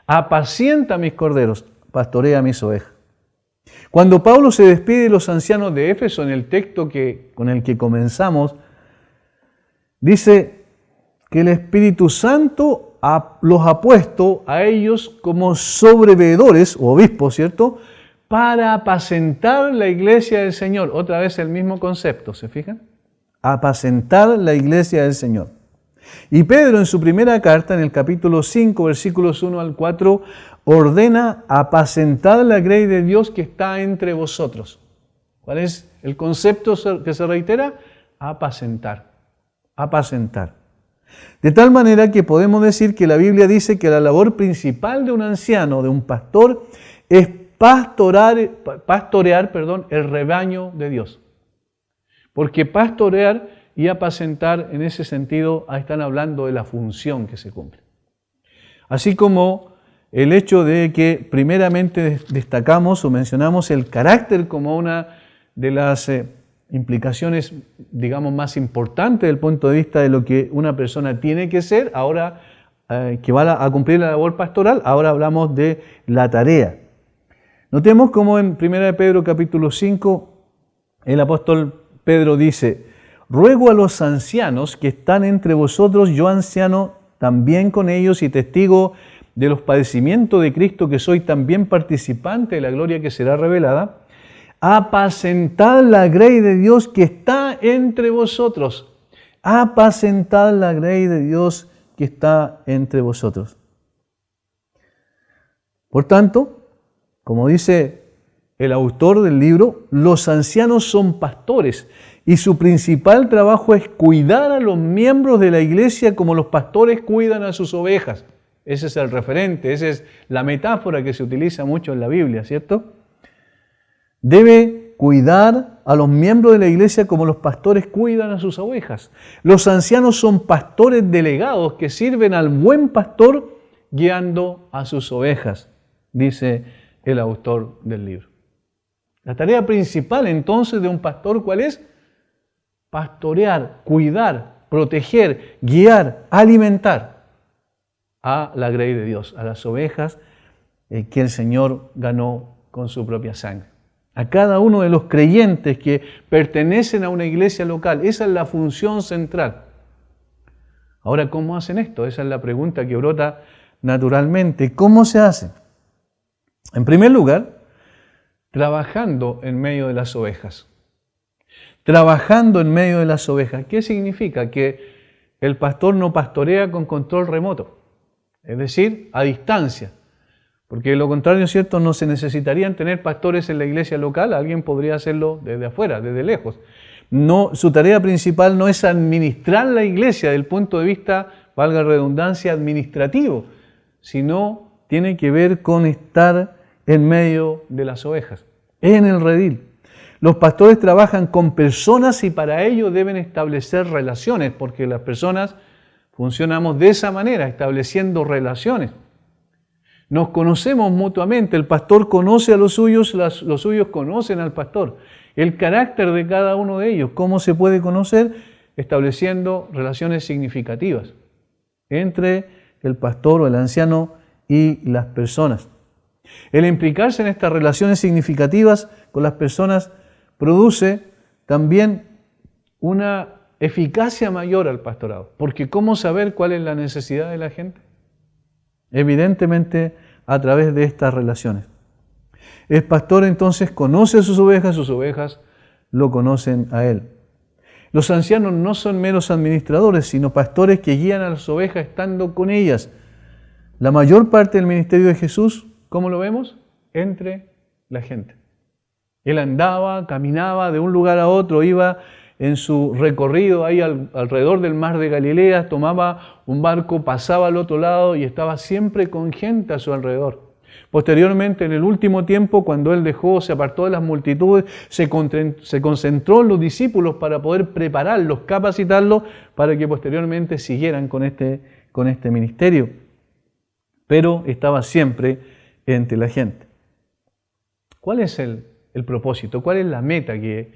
Apacienta mis corderos, pastorea mis ovejas. Cuando Pablo se despide de los ancianos de Éfeso, en el texto con el que comenzamos, dice que el Espíritu Santo los ha puesto a ellos como sobreveedores, o obispos, ¿cierto?, para apacentar la iglesia del Señor. Otra vez el mismo concepto, ¿se fijan? Apacentar la iglesia del Señor. Y Pedro en su primera carta, en el capítulo 5, versículos 1 al 4, ordena apacentar la grey de Dios que está entre vosotros. ¿Cuál es el concepto que se reitera? Apacentar. Apacentar. De tal manera que podemos decir que la Biblia dice que la labor principal de un anciano, de un pastor, es pastorear el rebaño de Dios. Porque pastorear y apacentar en ese sentido están hablando de la función que se cumple. Así como el hecho de que primeramente destacamos o mencionamos el carácter como una de las implicaciones, digamos, más importantes desde el punto de vista de lo que una persona tiene que ser, ahora que va a cumplir la labor pastoral, ahora hablamos de la tarea. Notemos como en 1 de Pedro capítulo 5, el apóstol Pedro dice, ruego a los ancianos que están entre vosotros, yo anciano también con ellos y testigo de los padecimientos de Cristo, que soy también participante de la gloria que será revelada, apacentad la grey de Dios que está entre vosotros. Apacentad la grey de Dios que está entre vosotros. Por tanto, como dice el autor del libro, los ancianos son pastores y su principal trabajo es cuidar a los miembros de la iglesia como los pastores cuidan a sus ovejas. Ese es el referente, esa es la metáfora que se utiliza mucho en la Biblia, ¿cierto? Debe cuidar a los miembros de la iglesia como los pastores cuidan a sus ovejas. Los ancianos son pastores delegados que sirven al buen pastor guiando a sus ovejas, dice el autor del libro. La tarea principal entonces de un pastor, ¿cuál es? Pastorear, cuidar, proteger, guiar, alimentar a la grey de Dios, a las ovejas que el Señor ganó con su propia sangre. A cada uno de los creyentes que pertenecen a una iglesia local. Esa es la función central. Ahora, ¿cómo hacen esto? Esa es la pregunta que brota naturalmente. ¿Cómo se hace? En primer lugar, trabajando en medio de las ovejas. Trabajando en medio de las ovejas. ¿Qué significa? Que el pastor no pastorea con control remoto, es decir, a distancia. Porque de lo contrario, ¿cierto?, no se necesitarían tener pastores en la iglesia local, alguien podría hacerlo desde afuera, desde lejos. No, su tarea principal no es administrar la iglesia desde el punto de vista, valga la redundancia, administrativo, sino tiene que ver con estar en medio de las ovejas, en el redil. Los pastores trabajan con personas y para ello deben establecer relaciones, porque las personas funcionamos de esa manera, estableciendo relaciones. Nos conocemos mutuamente, el pastor conoce a los suyos, los suyos conocen al pastor. El carácter de cada uno de ellos, ¿cómo se puede conocer? Estableciendo relaciones significativas entre el pastor o el anciano y las personas. El implicarse en estas relaciones significativas con las personas produce también una eficacia mayor al pastorado. Porque ¿cómo saber cuál es la necesidad de la gente? Evidentemente a través de estas relaciones. El pastor entonces conoce a sus ovejas lo conocen a él. Los ancianos no son meros administradores, sino pastores que guían a las ovejas estando con ellas. La mayor parte del ministerio de Jesús, ¿cómo lo vemos? Entre la gente. Él andaba, caminaba de un lugar a otro, iba en su recorrido ahí alrededor del mar de Galilea, tomaba un barco, pasaba al otro lado y estaba siempre con gente a su alrededor. Posteriormente, en el último tiempo, cuando Él se apartó de las multitudes, se concentró en los discípulos para poder prepararlos, capacitarlos, para que posteriormente siguieran con este ministerio. Pero estaba siempre entre la gente. ¿Cuál es el propósito? ¿Cuál es la meta que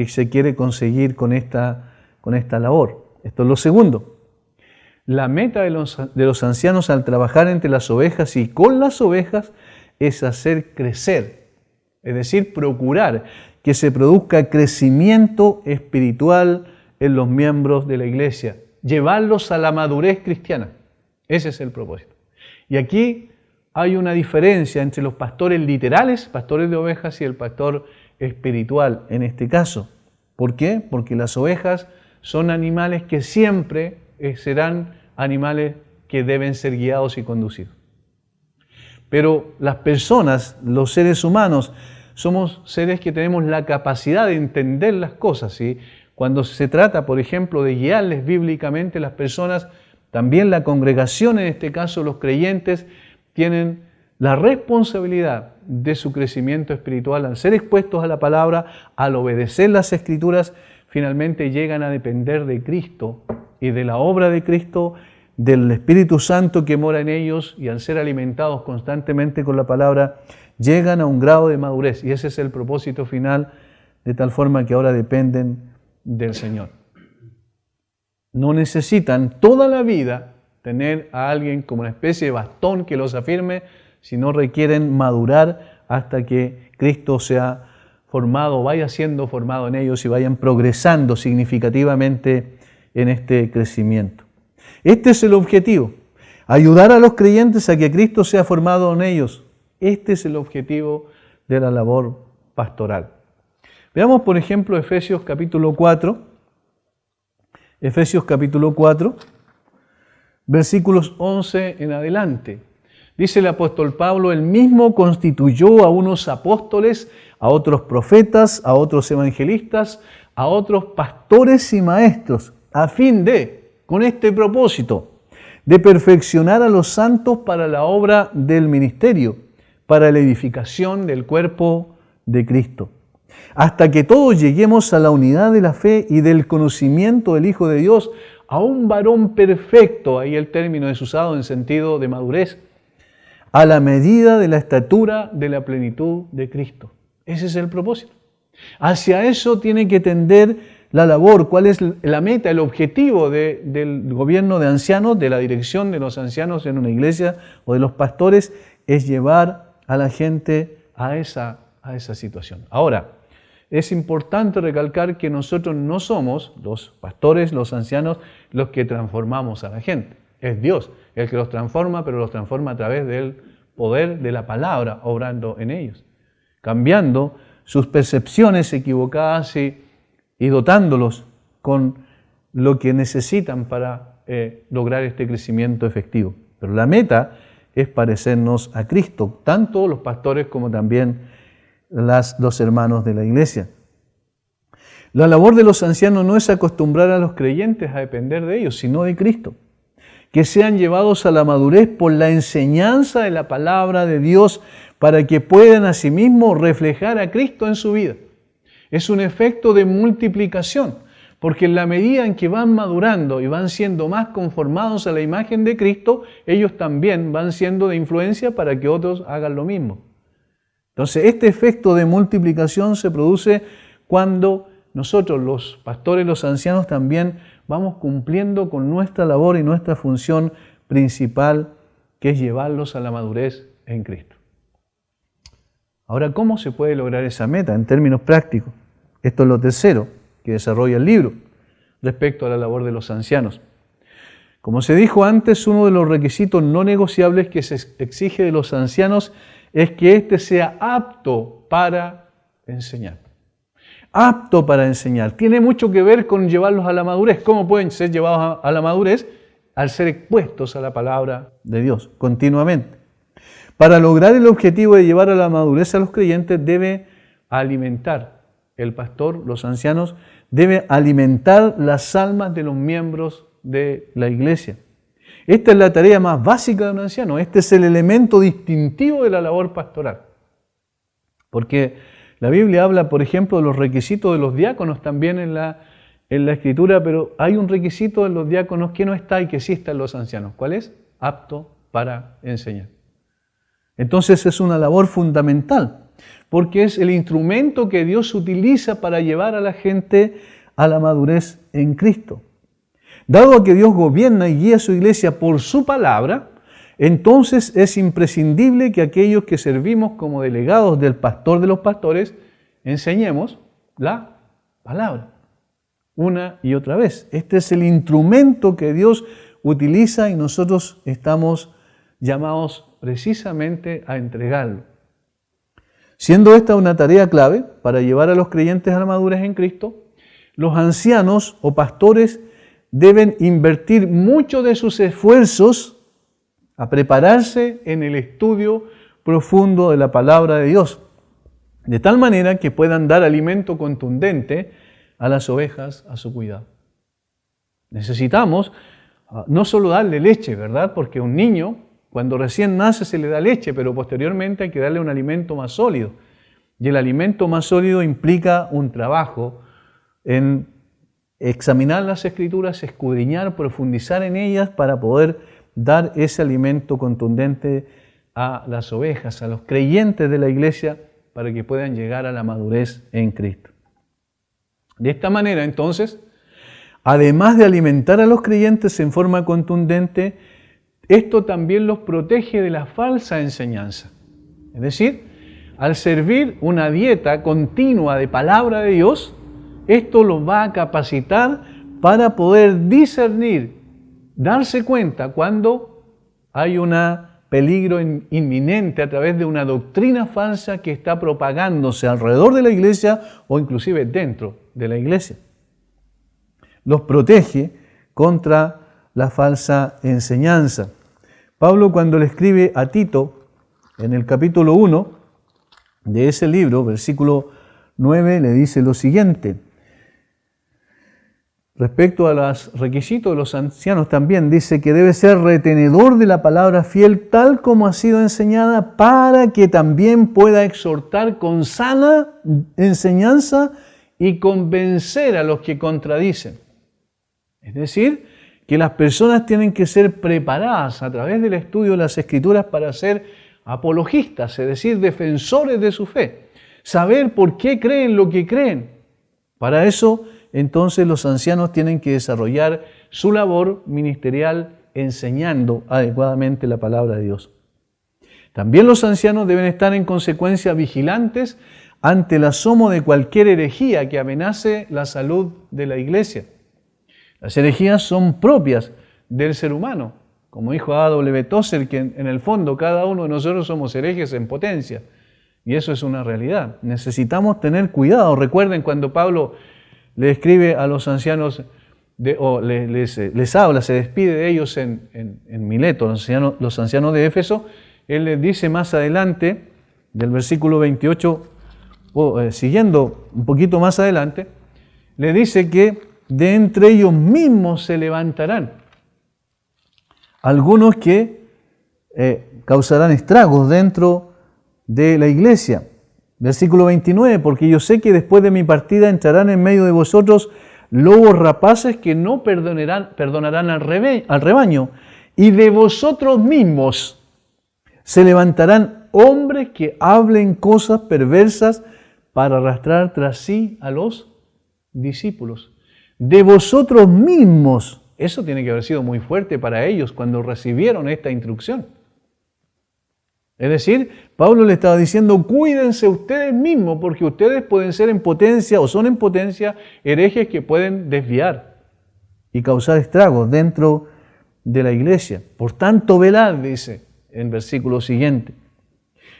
se quiere conseguir con esta labor? Esto es lo segundo. La meta de los ancianos al trabajar entre las ovejas y con las ovejas es hacer crecer, es decir, procurar que se produzca crecimiento espiritual en los miembros de la iglesia, llevarlos a la madurez cristiana. Ese es el propósito. Y aquí hay una diferencia entre los pastores literales, pastores de ovejas, y el pastor espiritual en este caso. ¿Por qué? Porque las ovejas son animales que siempre serán animales que deben ser guiados y conducidos. Pero las personas, los seres humanos, somos seres que tenemos la capacidad de entender las cosas, ¿sí? Cuando se trata, por ejemplo, de guiarles bíblicamente, las personas, también la congregación, en este caso los creyentes, tienen la responsabilidad de su crecimiento espiritual. Al ser expuestos a la palabra, al obedecer las Escrituras, finalmente llegan a depender de Cristo y de la obra de Cristo, del Espíritu Santo que mora en ellos, y al ser alimentados constantemente con la palabra, llegan a un grado de madurez. Y ese es el propósito final, de tal forma que ahora dependen del Señor. No necesitan toda la vida tener a alguien como una especie de bastón que los afirme, sino requieren madurar hasta que Cristo sea formado, vaya siendo formado en ellos y vayan progresando significativamente en este crecimiento. Este es el objetivo, ayudar a los creyentes a que Cristo sea formado en ellos. Este es el objetivo de la labor pastoral. Veamos, por ejemplo, Efesios capítulo 4, versículos 11 en adelante. Dice el apóstol Pablo: Él mismo constituyó a unos apóstoles, a otros profetas, a otros evangelistas, a otros pastores y maestros, a fin de, con este propósito, de perfeccionar a los santos para la obra del ministerio, para la edificación del cuerpo de Cristo, hasta que todos lleguemos a la unidad de la fe y del conocimiento del Hijo de Dios, a un varón perfecto, ahí el término es usado en sentido de madurez, a la medida de la estatura de la plenitud de Cristo. Ese es el propósito. Hacia eso tiene que tender la labor. ¿Cuál es la meta, el objetivo del gobierno de ancianos, de la dirección de los ancianos en una iglesia o de los pastores? Es llevar a la gente a esa situación. Ahora, es importante recalcar que nosotros no somos, los pastores, los ancianos, los que transformamos a la gente. Es Dios el que los transforma, pero los transforma a través del poder de la palabra obrando en ellos, cambiando sus percepciones equivocadas y dotándolos con lo que necesitan para lograr este crecimiento efectivo. Pero la meta es parecernos a Cristo, tanto los pastores como también los hermanos de la iglesia. La labor de los ancianos no es acostumbrar a los creyentes a depender de ellos, sino de Cristo. Que sean llevados a la madurez por la enseñanza de la palabra de Dios, para que puedan asimismo reflejar a Cristo en su vida. Es un efecto de multiplicación, porque en la medida en que van madurando y van siendo más conformados a la imagen de Cristo, ellos también van siendo de influencia para que otros hagan lo mismo. Entonces, este efecto de multiplicación se produce cuando nosotros, los pastores, los ancianos, también vamos cumpliendo con nuestra labor y nuestra función principal, que es llevarlos a la madurez en Cristo. Ahora, ¿cómo se puede lograr esa meta en términos prácticos? Esto es lo tercero que desarrolla el libro respecto a la labor de los ancianos. Como se dijo antes, uno de los requisitos no negociables que se exige de los ancianos es que éste sea apto para enseñar. apto para enseñar. Tiene mucho que ver con llevarlos a la madurez. ¿Cómo pueden ser llevados a la madurez? Al ser expuestos a la palabra de Dios continuamente. Para lograr el objetivo de llevar a la madurez a los creyentes, debe alimentar el pastor, los ancianos, debe alimentar las almas de los miembros de la iglesia. Esta es la tarea más básica de un anciano. Este es el elemento distintivo de la labor pastoral. Porque la Biblia habla, por ejemplo, de los requisitos de los diáconos también en la Escritura, pero hay un requisito de los diáconos que no está y que sí está en los ancianos. ¿Cuál es? Apto para enseñar. Entonces es una labor fundamental, porque es el instrumento que Dios utiliza para llevar a la gente a la madurez en Cristo. Dado que Dios gobierna y guía a su iglesia por su palabra, entonces es imprescindible que aquellos que servimos como delegados del pastor de los pastores enseñemos la palabra una y otra vez. Este es el instrumento que Dios utiliza y nosotros estamos llamados precisamente a entregarlo. Siendo esta una tarea clave para llevar a los creyentes a la madurez en Cristo, los ancianos o pastores deben invertir mucho de sus esfuerzos a prepararse en el estudio profundo de la palabra de Dios, de tal manera que puedan dar alimento contundente a las ovejas a su cuidado. Necesitamos no solo darle leche, ¿verdad? Porque un niño, cuando recién nace, se le da leche, pero posteriormente hay que darle un alimento más sólido. Y el alimento más sólido implica un trabajo en examinar las Escrituras, escudriñar, profundizar en ellas para poder dar ese alimento contundente a las ovejas, a los creyentes de la iglesia, para que puedan llegar a la madurez en Cristo. De esta manera, entonces, además de alimentar a los creyentes en forma contundente, esto también los protege de la falsa enseñanza. Es decir, al servir una dieta continua de palabra de Dios, esto los va a capacitar para poder discernir, darse cuenta cuando hay un peligro inminente a través de una doctrina falsa que está propagándose alrededor de la iglesia o inclusive dentro de la iglesia. Los protege contra la falsa enseñanza. Pablo, cuando le escribe a Tito, en el capítulo 1 de ese libro, versículo 9, le dice lo siguiente. Respecto a los requisitos de los ancianos también, dice que debe ser retenedor de la palabra fiel tal como ha sido enseñada, para que también pueda exhortar con sana enseñanza y convencer a los que contradicen. Es decir, que las personas tienen que ser preparadas a través del estudio de las Escrituras para ser apologistas, es decir, defensores de su fe. Saber por qué creen lo que creen. Para eso, entonces, los ancianos tienen que desarrollar su labor ministerial enseñando adecuadamente la palabra de Dios. También los ancianos deben estar en consecuencia vigilantes ante el asomo de cualquier herejía que amenace la salud de la iglesia. Las herejías son propias del ser humano. Como dijo A.W. Tozer, que en el fondo cada uno de nosotros somos herejes en potencia. Y eso es una realidad. Necesitamos tener cuidado. Recuerden cuando Pablo le escribe a los ancianos, les habla, se despide de ellos en Mileto, los ancianos de Éfeso. Él les dice más adelante, del versículo 28, siguiendo un poquito más adelante, le dice que de entre ellos mismos se levantarán algunos que causarán estragos dentro de la iglesia. Versículo 29, porque yo sé que después de mi partida entrarán en medio de vosotros lobos rapaces que no perdonarán al rebaño, y de vosotros mismos se levantarán hombres que hablen cosas perversas para arrastrar tras sí a los discípulos. De vosotros mismos. Eso tiene que haber sido muy fuerte para ellos cuando recibieron esta instrucción. Es decir, Pablo le estaba diciendo, cuídense ustedes mismos, porque ustedes pueden ser en potencia o son en potencia herejes que pueden desviar y causar estragos dentro de la iglesia. Por tanto, velad, dice en versículo siguiente.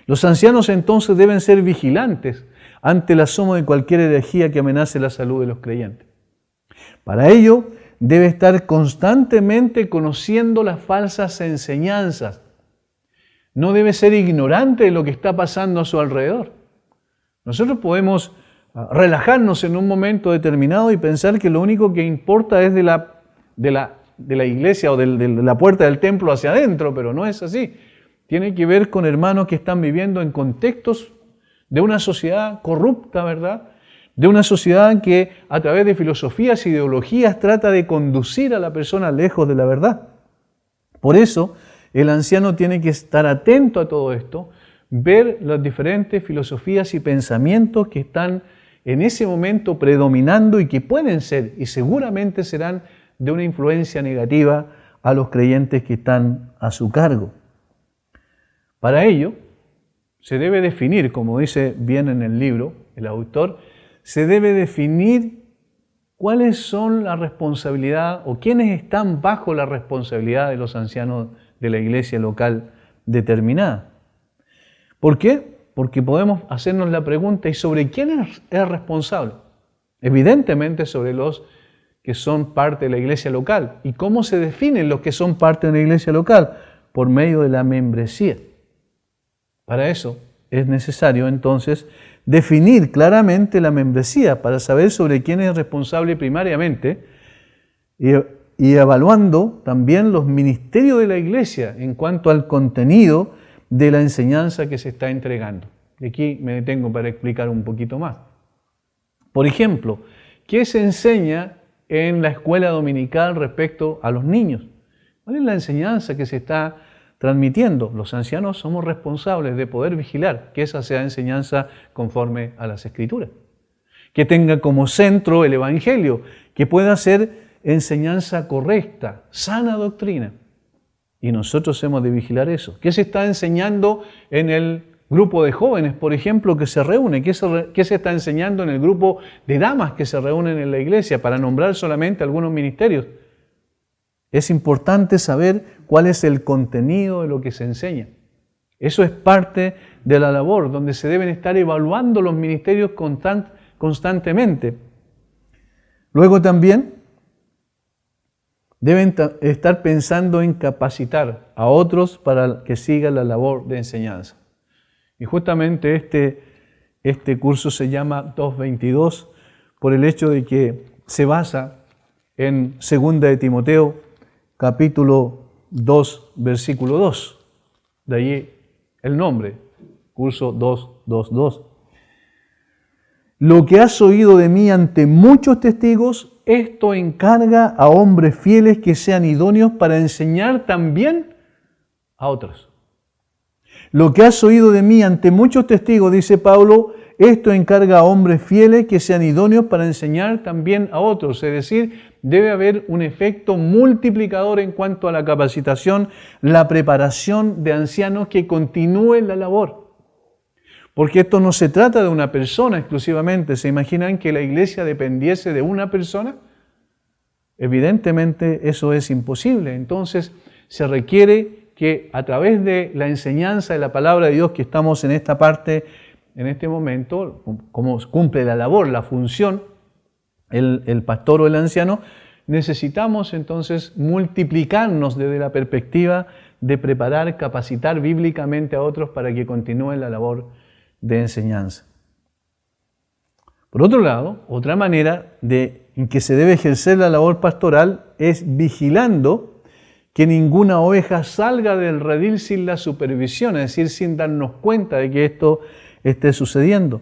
Los ancianos entonces deben ser vigilantes ante el asomo de cualquier herejía que amenace la salud de los creyentes. Para ello, debe estar constantemente conociendo las falsas enseñanzas. No debe ser ignorante de lo que está pasando a su alrededor. Nosotros podemos relajarnos en un momento determinado y pensar que lo único que importa es de la iglesia o de la puerta del templo hacia adentro, pero no es así. Tiene que ver con hermanos que están viviendo en contextos de una sociedad corrupta, ¿verdad? De una sociedad que a través de filosofías e ideologías trata de conducir a la persona lejos de la verdad. Por eso, el anciano tiene que estar atento a todo esto, ver las diferentes filosofías y pensamientos que están en ese momento predominando y que pueden ser y seguramente serán de una influencia negativa a los creyentes que están a su cargo. Para ello, se debe definir, como dice bien en el libro el autor, se debe definir cuáles son la responsabilidad o quiénes están bajo la responsabilidad de los ancianos de la iglesia local determinada. ¿Por qué? Porque podemos hacernos la pregunta, ¿y sobre quién es responsable? Evidentemente sobre los que son parte de la iglesia local. ¿Y cómo se definen los que son parte de la iglesia local? Por medio de la membresía. Para eso es necesario entonces definir claramente la membresía para saber sobre quién es responsable primariamente y evaluando también los ministerios de la iglesia en cuanto al contenido de la enseñanza que se está entregando. Y aquí me detengo para explicar un poquito más. Por ejemplo, ¿qué se enseña en la escuela dominical respecto a los niños? ¿Cuál es la enseñanza que se está transmitiendo? Los ancianos somos responsables de poder vigilar que esa sea enseñanza conforme a las Escrituras. Que tenga como centro el Evangelio, que pueda ser enseñanza correcta, sana doctrina. Y nosotros hemos de vigilar eso. ¿Qué se está enseñando en el grupo de jóvenes, por ejemplo, que se reúne? ¿Qué se está enseñando en el grupo de damas que se reúnen en la iglesia? Para nombrar solamente algunos ministerios. Es importante saber cuál es el contenido de lo que se enseña. Eso es parte de la labor, donde se deben estar evaluando los ministerios constantemente. Luego también deben estar pensando en capacitar a otros para que sigan la labor de enseñanza. Y justamente este curso se llama 2.22 por el hecho de que se basa en 2 de Timoteo, capítulo 2, versículo 2. De allí el nombre, curso 2.2.2. Lo que has oído de mí ante muchos testigos, esto encarga a hombres fieles que sean idóneos para enseñar también a otros. Lo que has oído de mí ante muchos testigos, dice Pablo, esto encarga a hombres fieles que sean idóneos para enseñar también a otros. Es decir, debe haber un efecto multiplicador en cuanto a la capacitación, la preparación de ancianos que continúen la labor. Porque esto no se trata de una persona exclusivamente. ¿Se imaginan que la iglesia dependiese de una persona? Evidentemente eso es imposible. Entonces se requiere que a través de la enseñanza de la palabra de Dios que estamos en esta parte, en este momento, como cumple la labor, la función, el pastor o el anciano, necesitamos entonces multiplicarnos desde la perspectiva de preparar, capacitar bíblicamente a otros para que continúen la labor de enseñanza. Por otro lado, otra manera en que se debe ejercer la labor pastoral es vigilando que ninguna oveja salga del redil sin la supervisión, es decir, sin darnos cuenta de que esto esté sucediendo.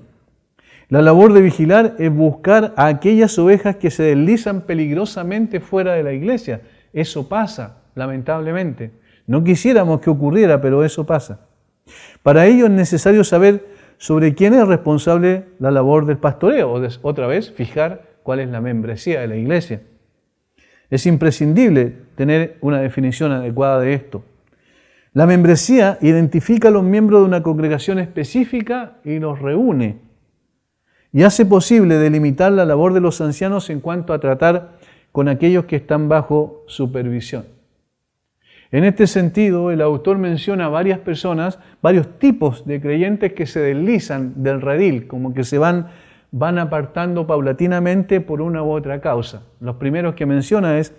La labor de vigilar es buscar a aquellas ovejas que se deslizan peligrosamente fuera de la iglesia. Eso pasa, lamentablemente. No quisiéramos que ocurriera, pero eso pasa. Para ello es necesario saber sobre quién es responsable la labor del pastoreo, o otra vez, fijar cuál es la membresía de la iglesia. Es imprescindible tener una definición adecuada de esto. La membresía identifica a los miembros de una congregación específica y los reúne. Y hace posible delimitar la labor de los ancianos en cuanto a tratar con aquellos que están bajo supervisión. En este sentido, el autor menciona varias personas, varios tipos de creyentes que se deslizan del redil, como que se van apartando paulatinamente por una u otra causa. Los primeros que menciona es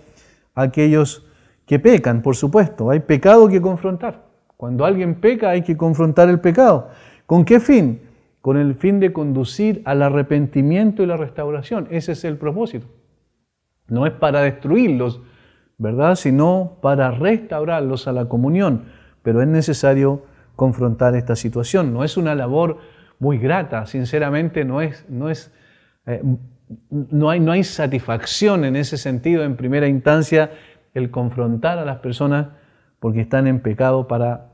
aquellos que pecan, por supuesto. Hay pecado que confrontar. Cuando alguien peca hay que confrontar el pecado. ¿Con qué fin? Con el fin de conducir al arrepentimiento y la restauración. Ese es el propósito. No es para destruirlos, ¿verdad? Sino para restaurarlos a la comunión. Pero es necesario confrontar esta situación. No es una labor muy grata, sinceramente no hay satisfacción en ese sentido en primera instancia el confrontar a las personas porque están en pecado para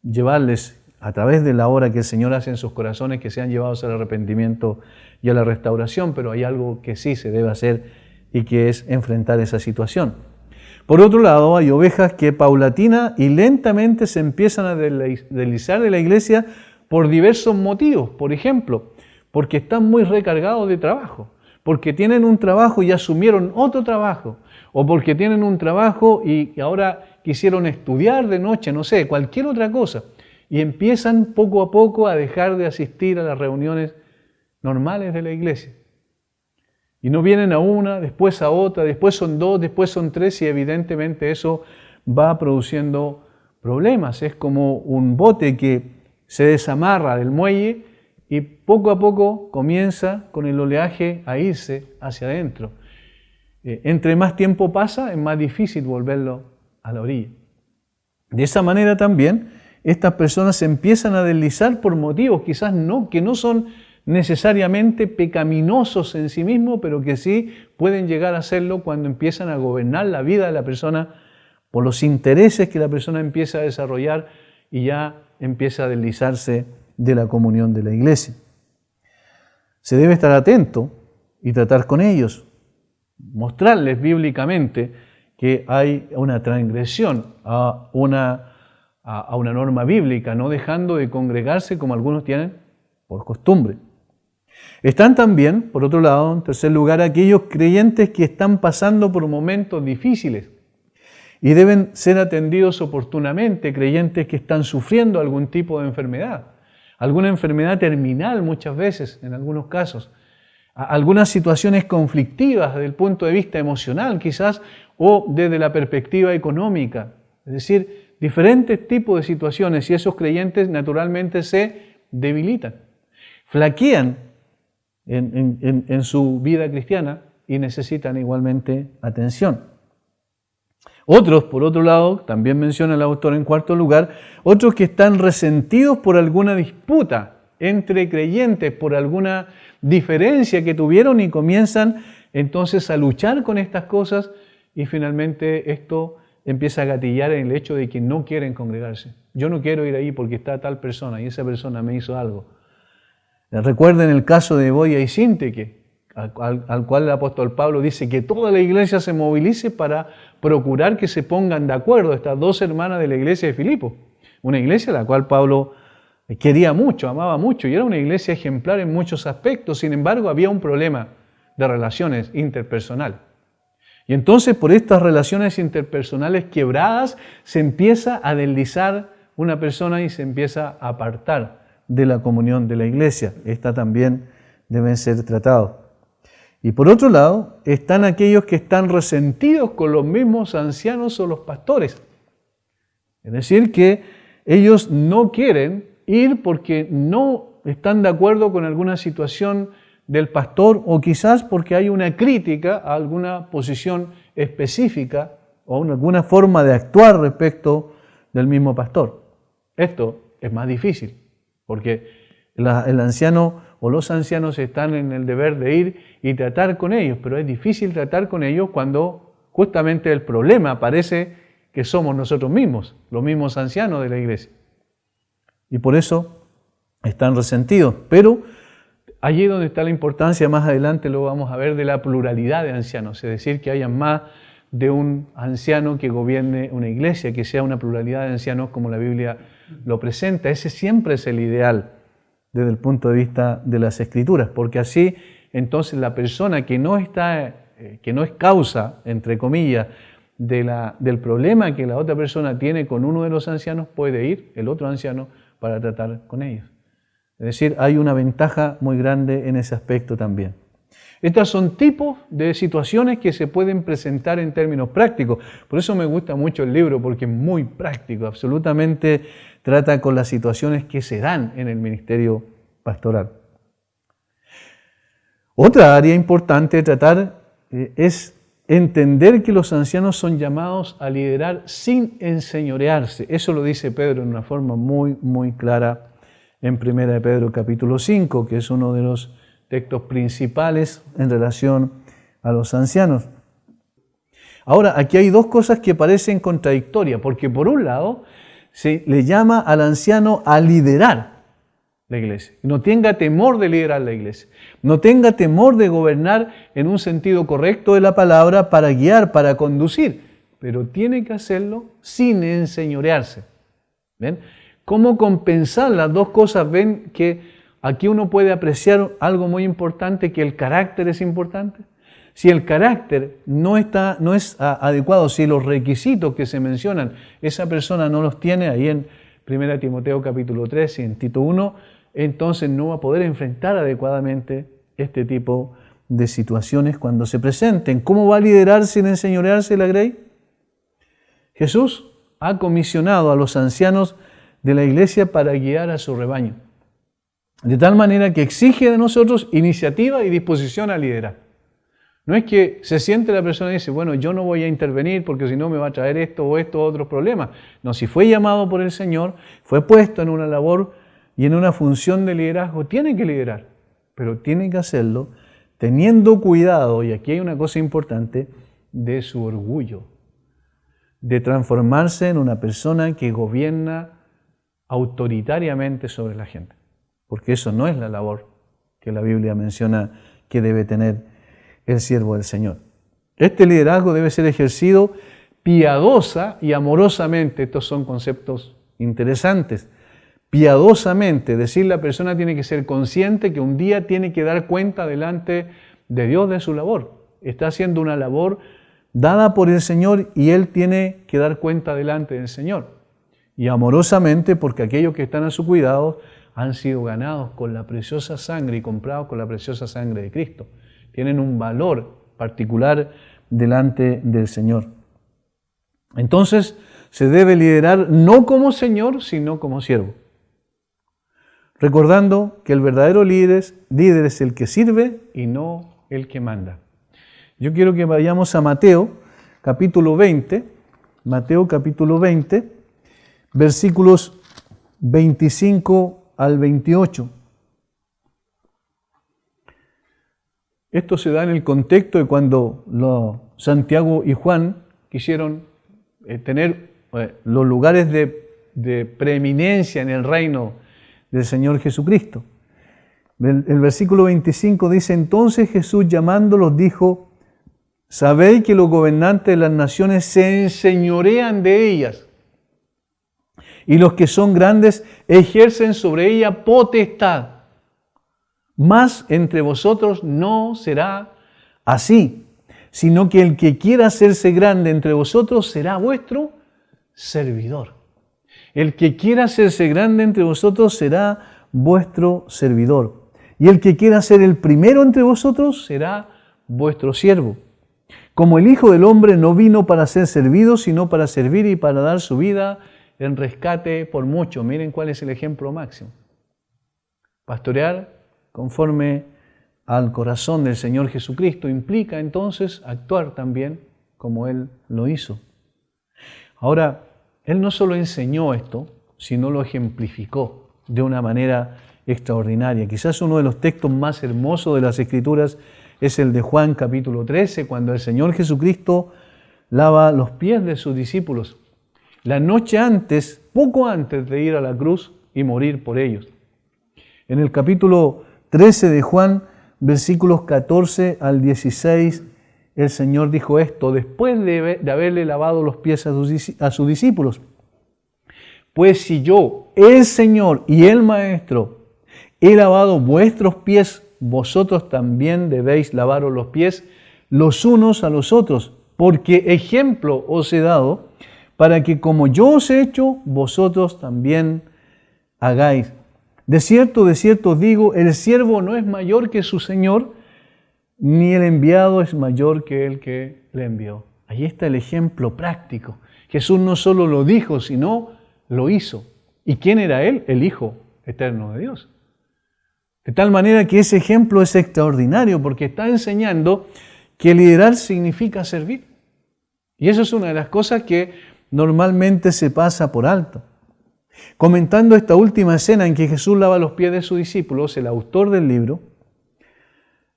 llevarles a través de la obra que el Señor hace en sus corazones que sean llevados al arrepentimiento y a la restauración, pero hay algo que sí se debe hacer y que es enfrentar esa situación. Por otro lado, hay ovejas que paulatina y lentamente se empiezan a deslizar de la iglesia por diversos motivos. Por ejemplo, porque están muy recargados de trabajo, porque tienen un trabajo y asumieron otro trabajo, o porque tienen un trabajo y ahora quisieron estudiar de noche, no sé, cualquier otra cosa, y empiezan poco a poco a dejar de asistir a las reuniones normales de la iglesia. Y no vienen a una, después a otra, después son dos, después son tres, y evidentemente eso va produciendo problemas. Es como un bote que se desamarra del muelle y poco a poco comienza con el oleaje a irse hacia adentro. Entre más tiempo pasa, es más difícil volverlo a la orilla. De esa manera también, estas personas se empiezan a deslizar por motivos quizás que no son necesariamente pecaminosos en sí mismos, pero que sí pueden llegar a serlo cuando empiezan a gobernar la vida de la persona por los intereses que la persona empieza a desarrollar y ya empieza a deslizarse de la comunión de la iglesia. Se debe estar atento y tratar con ellos, mostrarles bíblicamente que hay una transgresión a una norma bíblica, no dejando de congregarse como algunos tienen por costumbre. Están también, por otro lado, en tercer lugar, aquellos creyentes que están pasando por momentos difíciles y deben ser atendidos oportunamente, creyentes que están sufriendo algún tipo de enfermedad, alguna enfermedad terminal muchas veces, en algunos casos, algunas situaciones conflictivas desde el punto de vista emocional quizás o desde la perspectiva económica, es decir, diferentes tipos de situaciones y esos creyentes naturalmente se debilitan, flaquean en su vida cristiana y necesitan igualmente atención. Otros, por otro lado, también menciona el autor en cuarto lugar, otros que están resentidos por alguna disputa entre creyentes, por alguna diferencia que tuvieron y comienzan entonces a luchar con estas cosas y finalmente esto empieza a gatillar en el hecho de que no quieren congregarse. Yo no quiero ir ahí porque está tal persona y esa persona me hizo algo. Recuerden el caso de Boya y Sínteque, al cual el apóstol Pablo dice que toda la iglesia se movilice para procurar que se pongan de acuerdo estas dos hermanas de la iglesia de Filipo. Una iglesia a la cual Pablo quería mucho, amaba mucho y era una iglesia ejemplar en muchos aspectos. Sin embargo, había un problema de relaciones interpersonales. Y entonces por estas relaciones interpersonales quebradas se empieza a deslizar una persona y se empieza a apartar de la comunión de la iglesia. Esta también deben ser tratados. Y por otro lado, están aquellos que están resentidos con los mismos ancianos o los pastores. Es decir, que ellos no quieren ir porque no están de acuerdo con alguna situación del pastor o quizás porque hay una crítica a alguna posición específica o alguna forma de actuar respecto del mismo pastor. Esto es más difícil porque el anciano o los ancianos están en el deber de ir y tratar con ellos, pero es difícil tratar con ellos cuando justamente el problema parece que somos nosotros mismos, los mismos ancianos de la iglesia. Y por eso están resentidos. Pero allí donde está la importancia, más adelante lo vamos a ver, de la pluralidad de ancianos, es decir, que haya más de un anciano que gobierne una iglesia, que sea una pluralidad de ancianos como la Biblia lo presenta. Ese siempre es el ideal desde el punto de vista de las Escrituras, porque así entonces la persona que no es causa, entre comillas, del problema que la otra persona tiene con uno de los ancianos, puede ir el otro anciano para tratar con ellos. Es decir, hay una ventaja muy grande en ese aspecto también. Estas son tipos de situaciones que se pueden presentar en términos prácticos. Por eso me gusta mucho el libro, porque es muy práctico, absolutamente trata con las situaciones que se dan en el ministerio pastoral. Otra área importante de tratar es entender que los ancianos son llamados a liderar sin enseñorearse. Eso lo dice Pedro en una forma muy, muy clara en 1 de Pedro capítulo 5, que es uno de los textos principales en relación a los ancianos. Ahora, aquí hay dos cosas que parecen contradictorias, porque por un lado se le llama al anciano a liderar la iglesia. No tenga temor de liderar la iglesia. No tenga temor de gobernar en un sentido correcto de la palabra para guiar, para conducir, pero tiene que hacerlo sin enseñorearse. ¿Ven? ¿Cómo compensar las dos cosas? Ven que aquí uno puede apreciar algo muy importante, que el carácter es importante. Si el carácter no es adecuado, si los requisitos que se mencionan, esa persona no los tiene, ahí en 1 Timoteo capítulo 3 y en Tito 1, entonces no va a poder enfrentar adecuadamente este tipo de situaciones cuando se presenten. ¿Cómo va a liderar sin enseñorearse la grey? Jesús ha comisionado a los ancianos de la iglesia para guiar a su rebaño, de tal manera que exige de nosotros iniciativa y disposición a liderar. No es que se siente la persona y dice, bueno, yo no voy a intervenir porque si no me va a traer esto o otros problemas. No, si fue llamado por el Señor, fue puesto en una labor y en una función de liderazgo, tiene que liderar, pero tiene que hacerlo teniendo cuidado, y aquí hay una cosa importante, de su orgullo, de transformarse en una persona que gobierna autoritariamente sobre la gente, porque eso no es la labor que la Biblia menciona que debe tener el siervo del Señor. Este liderazgo debe ser ejercido piadosa y amorosamente. Estos son conceptos interesantes. Piadosamente, es decir, la persona tiene que ser consciente que un día tiene que dar cuenta delante de Dios de su labor. Está haciendo una labor dada por el Señor y él tiene que dar cuenta delante del Señor. Y amorosamente, porque aquellos que están a su cuidado han sido ganados con la preciosa sangre y comprados con la preciosa sangre de Cristo. Tienen un valor particular delante del Señor. Entonces, se debe liderar no como Señor, sino como siervo. Recordando que el verdadero líder es el que sirve y no el que manda. Yo quiero que vayamos a Mateo, capítulo 20, versículos 25 al 28. Esto se da en el contexto de cuando Santiago y Juan quisieron tener los lugares de preeminencia en el reino del Señor Jesucristo. El versículo 25 dice, entonces Jesús llamándolos dijo, sabéis que los gobernantes de las naciones se enseñorean de ellas, y los que son grandes ejercen sobre ella potestad. Mas entre vosotros no será así, sino que el que quiera hacerse grande entre vosotros será vuestro servidor. El que quiera hacerse grande entre vosotros será vuestro servidor. Y el que quiera ser el primero entre vosotros será vuestro siervo. Como el Hijo del Hombre no vino para ser servido, sino para servir y para dar su vida en rescate por mucho. Miren cuál es el ejemplo máximo. Pastorear conforme al corazón del Señor Jesucristo implica entonces actuar también como Él lo hizo. Ahora, Él no solo enseñó esto, sino lo ejemplificó de una manera extraordinaria. Quizás uno de los textos más hermosos de las Escrituras es el de Juan capítulo 13, cuando el Señor Jesucristo lava los pies de sus discípulos la noche antes, poco antes de ir a la cruz y morir por ellos. En el capítulo 13 de Juan, versículos 14 al 16, el Señor dijo esto después de haberle lavado los pies a sus discípulos. Pues si yo, el Señor y el Maestro, he lavado vuestros pies, vosotros también debéis lavaros los pies los unos a los otros. porque ejemplo os he dado, para que como yo os he hecho, vosotros también hagáis. De cierto os digo, el siervo no es mayor que su Señor, ni el enviado es mayor que el que le envió. Ahí está el ejemplo práctico. Jesús no solo lo dijo, sino lo hizo. ¿Y quién era Él? El Hijo eterno de Dios. De tal manera que ese ejemplo es extraordinario, porque está enseñando que liderar significa servir. Y eso es una de las cosas que normalmente se pasa por alto. Comentando esta última escena en que Jesús lava los pies de sus discípulos, el autor del libro,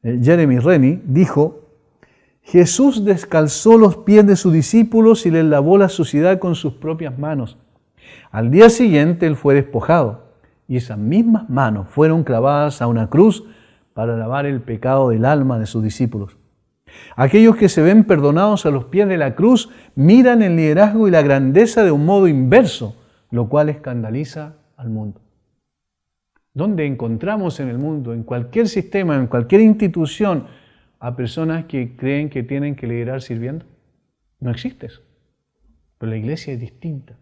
Jeremy Rennie, dijo: Jesús descalzó los pies de sus discípulos y les lavó la suciedad con sus propias manos. Al día siguiente Él fue despojado y esas mismas manos fueron clavadas a una cruz para lavar el pecado del alma de sus discípulos. Aquellos que se ven perdonados a los pies de la cruz miran el liderazgo y la grandeza de un modo inverso, lo cual escandaliza al mundo. ¿Dónde encontramos en el mundo, en cualquier sistema, en cualquier institución, a personas que creen que tienen que liderar sirviendo? No existe eso. Pero la iglesia es distinta.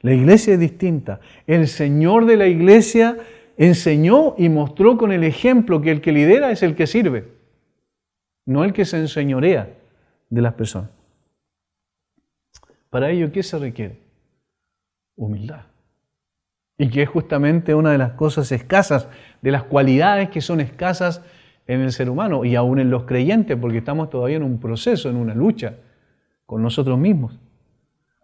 La iglesia es distinta. El Señor de la iglesia enseñó y mostró con el ejemplo que el que lidera es el que sirve, no el que se enseñorea de las personas. Para ello, ¿qué se requiere? Humildad. Y que es justamente una de las cosas escasas, de las cualidades que son escasas en el ser humano y aún en los creyentes, porque estamos todavía en un proceso, en una lucha con nosotros mismos.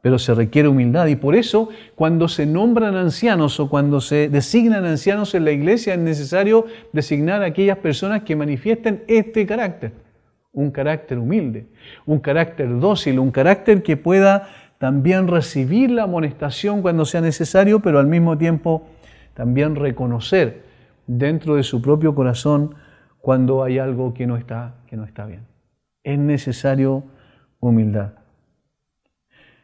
Pero se requiere humildad y por eso cuando se nombran ancianos o cuando se designan ancianos en la iglesia es necesario designar a aquellas personas que manifiesten este carácter. Un carácter humilde, un carácter dócil, un carácter que pueda también recibir la amonestación cuando sea necesario, pero al mismo tiempo también reconocer dentro de su propio corazón cuando hay algo que no está bien. Es necesario humildad.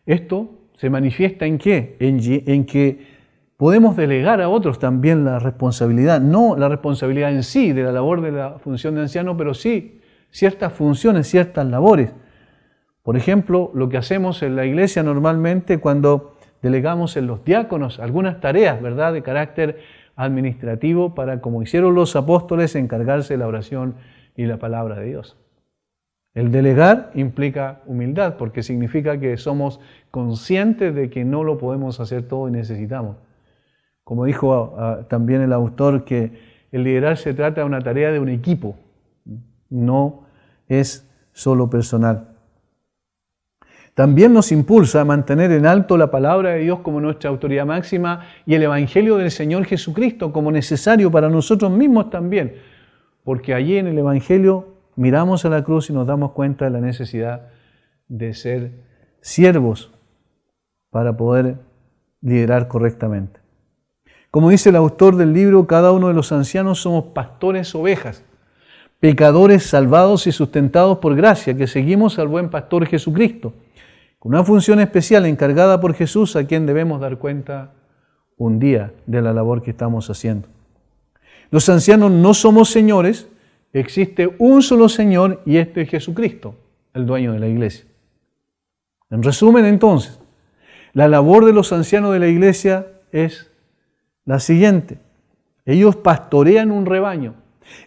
Esto se manifiesta ¿en qué? En que podemos delegar a otros también la responsabilidad, no la responsabilidad en sí de la labor de la función de anciano, pero sí ciertas funciones, ciertas labores. Por ejemplo, lo que hacemos en la iglesia normalmente cuando delegamos en los diáconos algunas tareas, ¿verdad?, de carácter administrativo para, como hicieron los apóstoles, encargarse de la oración y la palabra de Dios. El delegar implica humildad porque significa que somos conscientes de que no lo podemos hacer todo y necesitamos. Como dijo también el autor, que el liderar se trata de una tarea de un equipo, no es solo personal. También nos impulsa a mantener en alto la palabra de Dios como nuestra autoridad máxima y el Evangelio del Señor Jesucristo como necesario para nosotros mismos también, porque allí en el Evangelio miramos a la cruz y nos damos cuenta de la necesidad de ser siervos para poder liderar correctamente. Como dice el autor del libro, cada uno de los ancianos somos pastores ovejas, pecadores salvados y sustentados por gracia, que seguimos al buen pastor Jesucristo, con una función especial encargada por Jesús, a quien debemos dar cuenta un día de la labor que estamos haciendo. Los ancianos no somos señores, existe un solo Señor y este es Jesucristo, el dueño de la iglesia. En resumen, entonces, la labor de los ancianos de la iglesia es la siguiente. Ellos pastorean un rebaño,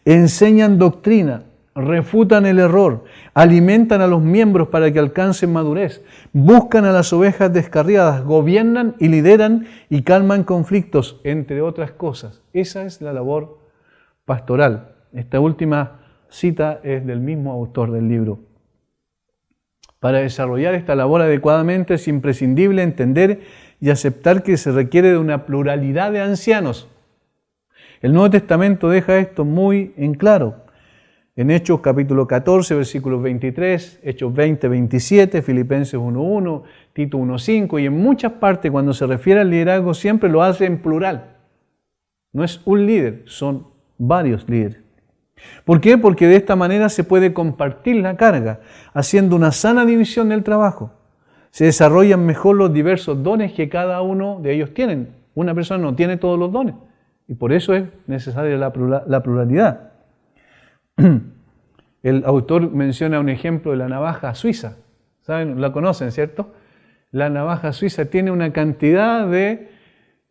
enseñan doctrina, refutan el error, alimentan a los miembros para que alcancen madurez, buscan a las ovejas descarriadas, gobiernan y lideran y calman conflictos, entre otras cosas. Esa es la labor pastoral. Esta última cita es del mismo autor del libro. Para desarrollar esta labor adecuadamente es imprescindible entender y aceptar que se requiere de una pluralidad de ancianos. El Nuevo Testamento deja esto muy en claro. En Hechos capítulo 14, versículos 23, Hechos 20, 27, Filipenses 1.1, Tito 1.5 y en muchas partes cuando se refiere al liderazgo siempre lo hace en plural. No es un líder, son varios líderes. ¿Por qué? Porque de esta manera se puede compartir la carga, haciendo una sana división del trabajo. Se desarrollan mejor los diversos dones que cada uno de ellos tienen. Una persona no tiene todos los dones y por eso es necesaria la pluralidad. el autor menciona un ejemplo de la navaja suiza. ¿Saben? La conocen, ¿cierto? La navaja suiza tiene una cantidad de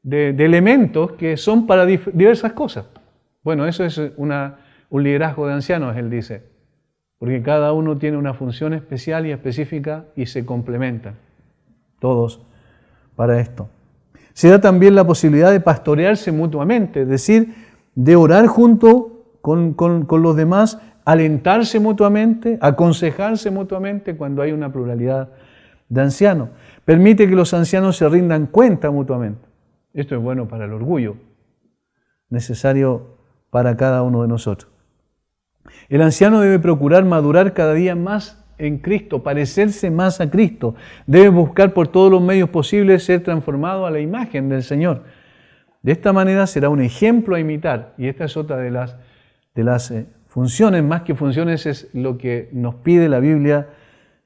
elementos que son para diversas cosas. Bueno, eso es un liderazgo de ancianos, él dice, porque cada uno tiene una función especial y específica y se complementan, todos, para esto. Se da también la posibilidad de pastorearse mutuamente, es decir, de orar junto con los demás, alentarse mutuamente, aconsejarse mutuamente cuando hay una pluralidad de ancianos. Permite que los ancianos se rindan cuenta mutuamente. Esto es bueno para el orgullo, necesario para cada uno de nosotros. El anciano debe procurar madurar cada día más en Cristo, parecerse más a Cristo. Debe buscar por todos los medios posibles ser transformado a la imagen del Señor. De esta manera será un ejemplo a imitar. Y esta es otra de las funciones, más que funciones es lo que nos pide la Biblia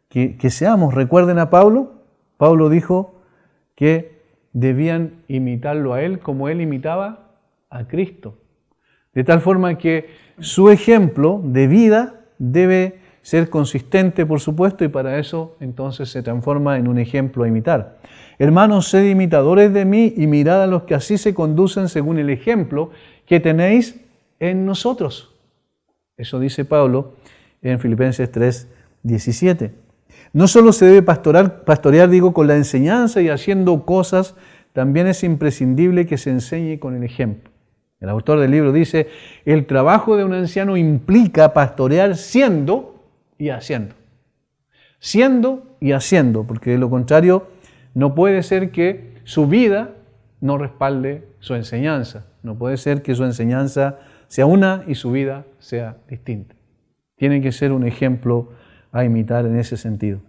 que seamos. Recuerden a Pablo. Pablo dijo que debían imitarlo a él como él imitaba a Cristo. De tal forma que su ejemplo de vida debe ser consistente, por supuesto, y para eso entonces se transforma en un ejemplo a imitar. Hermanos, sed imitadores de mí y mirad a los que así se conducen según el ejemplo que tenéis en nosotros. Eso dice Pablo en Filipenses 3:17. No solo se debe pastorear con la enseñanza y haciendo cosas, también es imprescindible que se enseñe con el ejemplo. El autor del libro dice, el trabajo de un anciano implica pastorear siendo y haciendo. Siendo y haciendo, porque de lo contrario no puede ser que su vida no respalde su enseñanza. No puede ser que su enseñanza sea una y su vida sea distinta. Tiene que ser un ejemplo a imitar en ese sentido.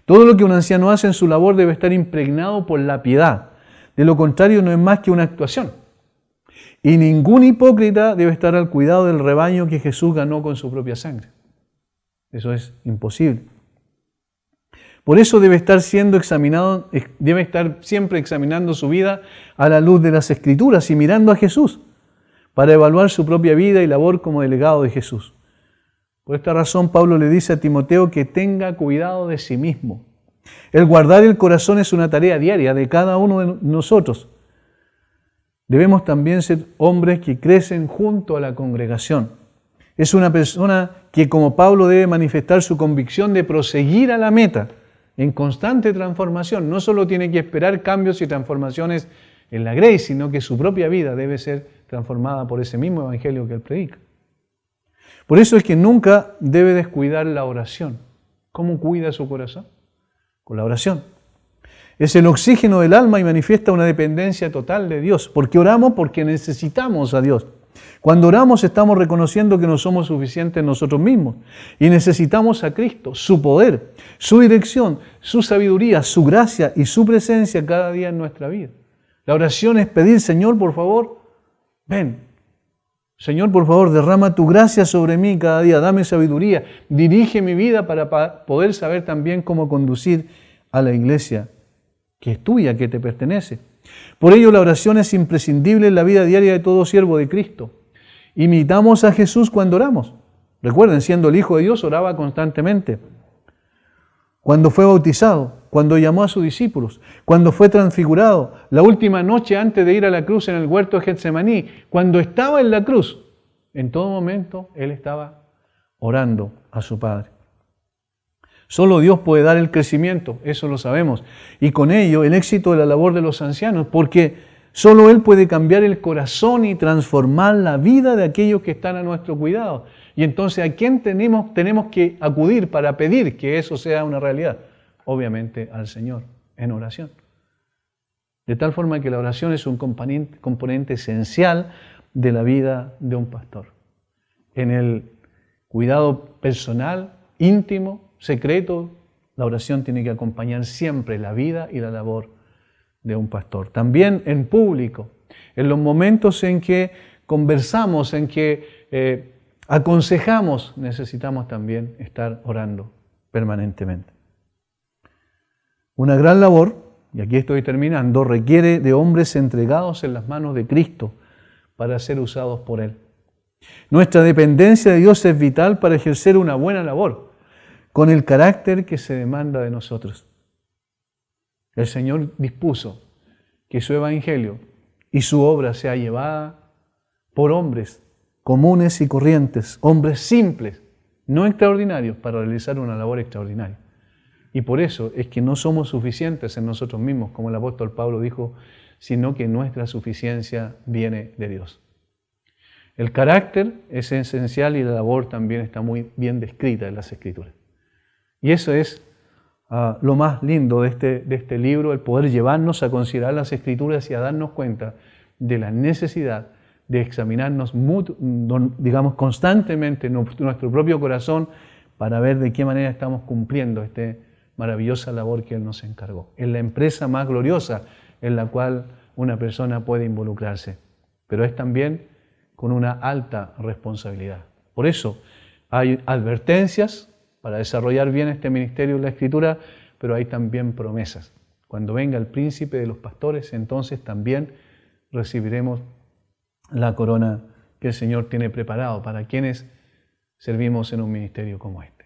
Todo lo que un anciano hace en su labor debe estar impregnado por la piedad. De lo contrario no es más que una actuación. Y ningún hipócrita debe estar al cuidado del rebaño que Jesús ganó con su propia sangre. Eso es imposible. Por eso debe estar siempre examinando su vida a la luz de las Escrituras y mirando a Jesús para evaluar su propia vida y labor como delegado de Jesús. Por esta razón, Pablo le dice a Timoteo que tenga cuidado de sí mismo. El guardar el corazón es una tarea diaria de cada uno de nosotros. Debemos también ser hombres que crecen junto a la congregación. Es una persona que, como Pablo, debe manifestar su convicción de proseguir a la meta en constante transformación. No solo tiene que esperar cambios y transformaciones en la grace, sino que su propia vida debe ser transformada por ese mismo evangelio que él predica. Por eso es que nunca debe descuidar la oración. ¿Cómo cuida su corazón? Con la oración. Es el oxígeno del alma y manifiesta una dependencia total de Dios. ¿Por qué oramos? Porque necesitamos a Dios. Cuando oramos estamos reconociendo que no somos suficientes nosotros mismos y necesitamos a Cristo, su poder, su dirección, su sabiduría, su gracia y su presencia cada día en nuestra vida. La oración es pedir, Señor, por favor, ven. Señor, por favor, derrama tu gracia sobre mí cada día, dame sabiduría, dirige mi vida para poder saber también cómo conducir a la iglesia que es tuya, que te pertenece. Por ello, la oración es imprescindible en la vida diaria de todo siervo de Cristo. Imitamos a Jesús cuando oramos. Recuerden, siendo el Hijo de Dios, oraba constantemente. Cuando fue bautizado, cuando llamó a sus discípulos, cuando fue transfigurado, la última noche antes de ir a la cruz en el huerto de Getsemaní, cuando estaba en la cruz, en todo momento Él estaba orando a su Padre. Solo Dios puede dar el crecimiento, eso lo sabemos, y con ello el éxito de la labor de los ancianos, porque solo Él puede cambiar el corazón y transformar la vida de aquellos que están a nuestro cuidado. Y entonces, ¿a quién tenemos que acudir para pedir que eso sea una realidad? Obviamente al Señor, en oración. De tal forma que la oración es un componente esencial de la vida de un pastor. En el cuidado personal, íntimo, secreto, la oración tiene que acompañar siempre la vida y la labor de un pastor. También en público, en los momentos en que conversamos, en que aconsejamos, necesitamos también estar orando permanentemente. Una gran labor, y aquí estoy terminando, requiere de hombres entregados en las manos de Cristo para ser usados por Él. Nuestra dependencia de Dios es vital para ejercer una buena labor, con el carácter que se demanda de nosotros. El Señor dispuso que su evangelio y su obra sea llevada por hombres comunes y corrientes, hombres simples, no extraordinarios, para realizar una labor extraordinaria. Y por eso es que no somos suficientes en nosotros mismos, como el apóstol Pablo dijo, sino que nuestra suficiencia viene de Dios. El carácter es esencial y la labor también está muy bien descrita en las Escrituras. Y eso es lo más lindo de este libro, el poder llevarnos a considerar las Escrituras y a darnos cuenta de la necesidad de examinarnos, digamos, constantemente nuestro propio corazón para ver de qué manera estamos cumpliendo esta maravillosa labor que Él nos encargó. Es la empresa más gloriosa en la cual una persona puede involucrarse, pero es también con una alta responsabilidad. Por eso hay advertencias para desarrollar bien este ministerio en la Escritura, pero hay también promesas. Cuando venga el príncipe de los pastores, entonces también recibiremos la corona que el Señor tiene preparado para quienes servimos en un ministerio como este.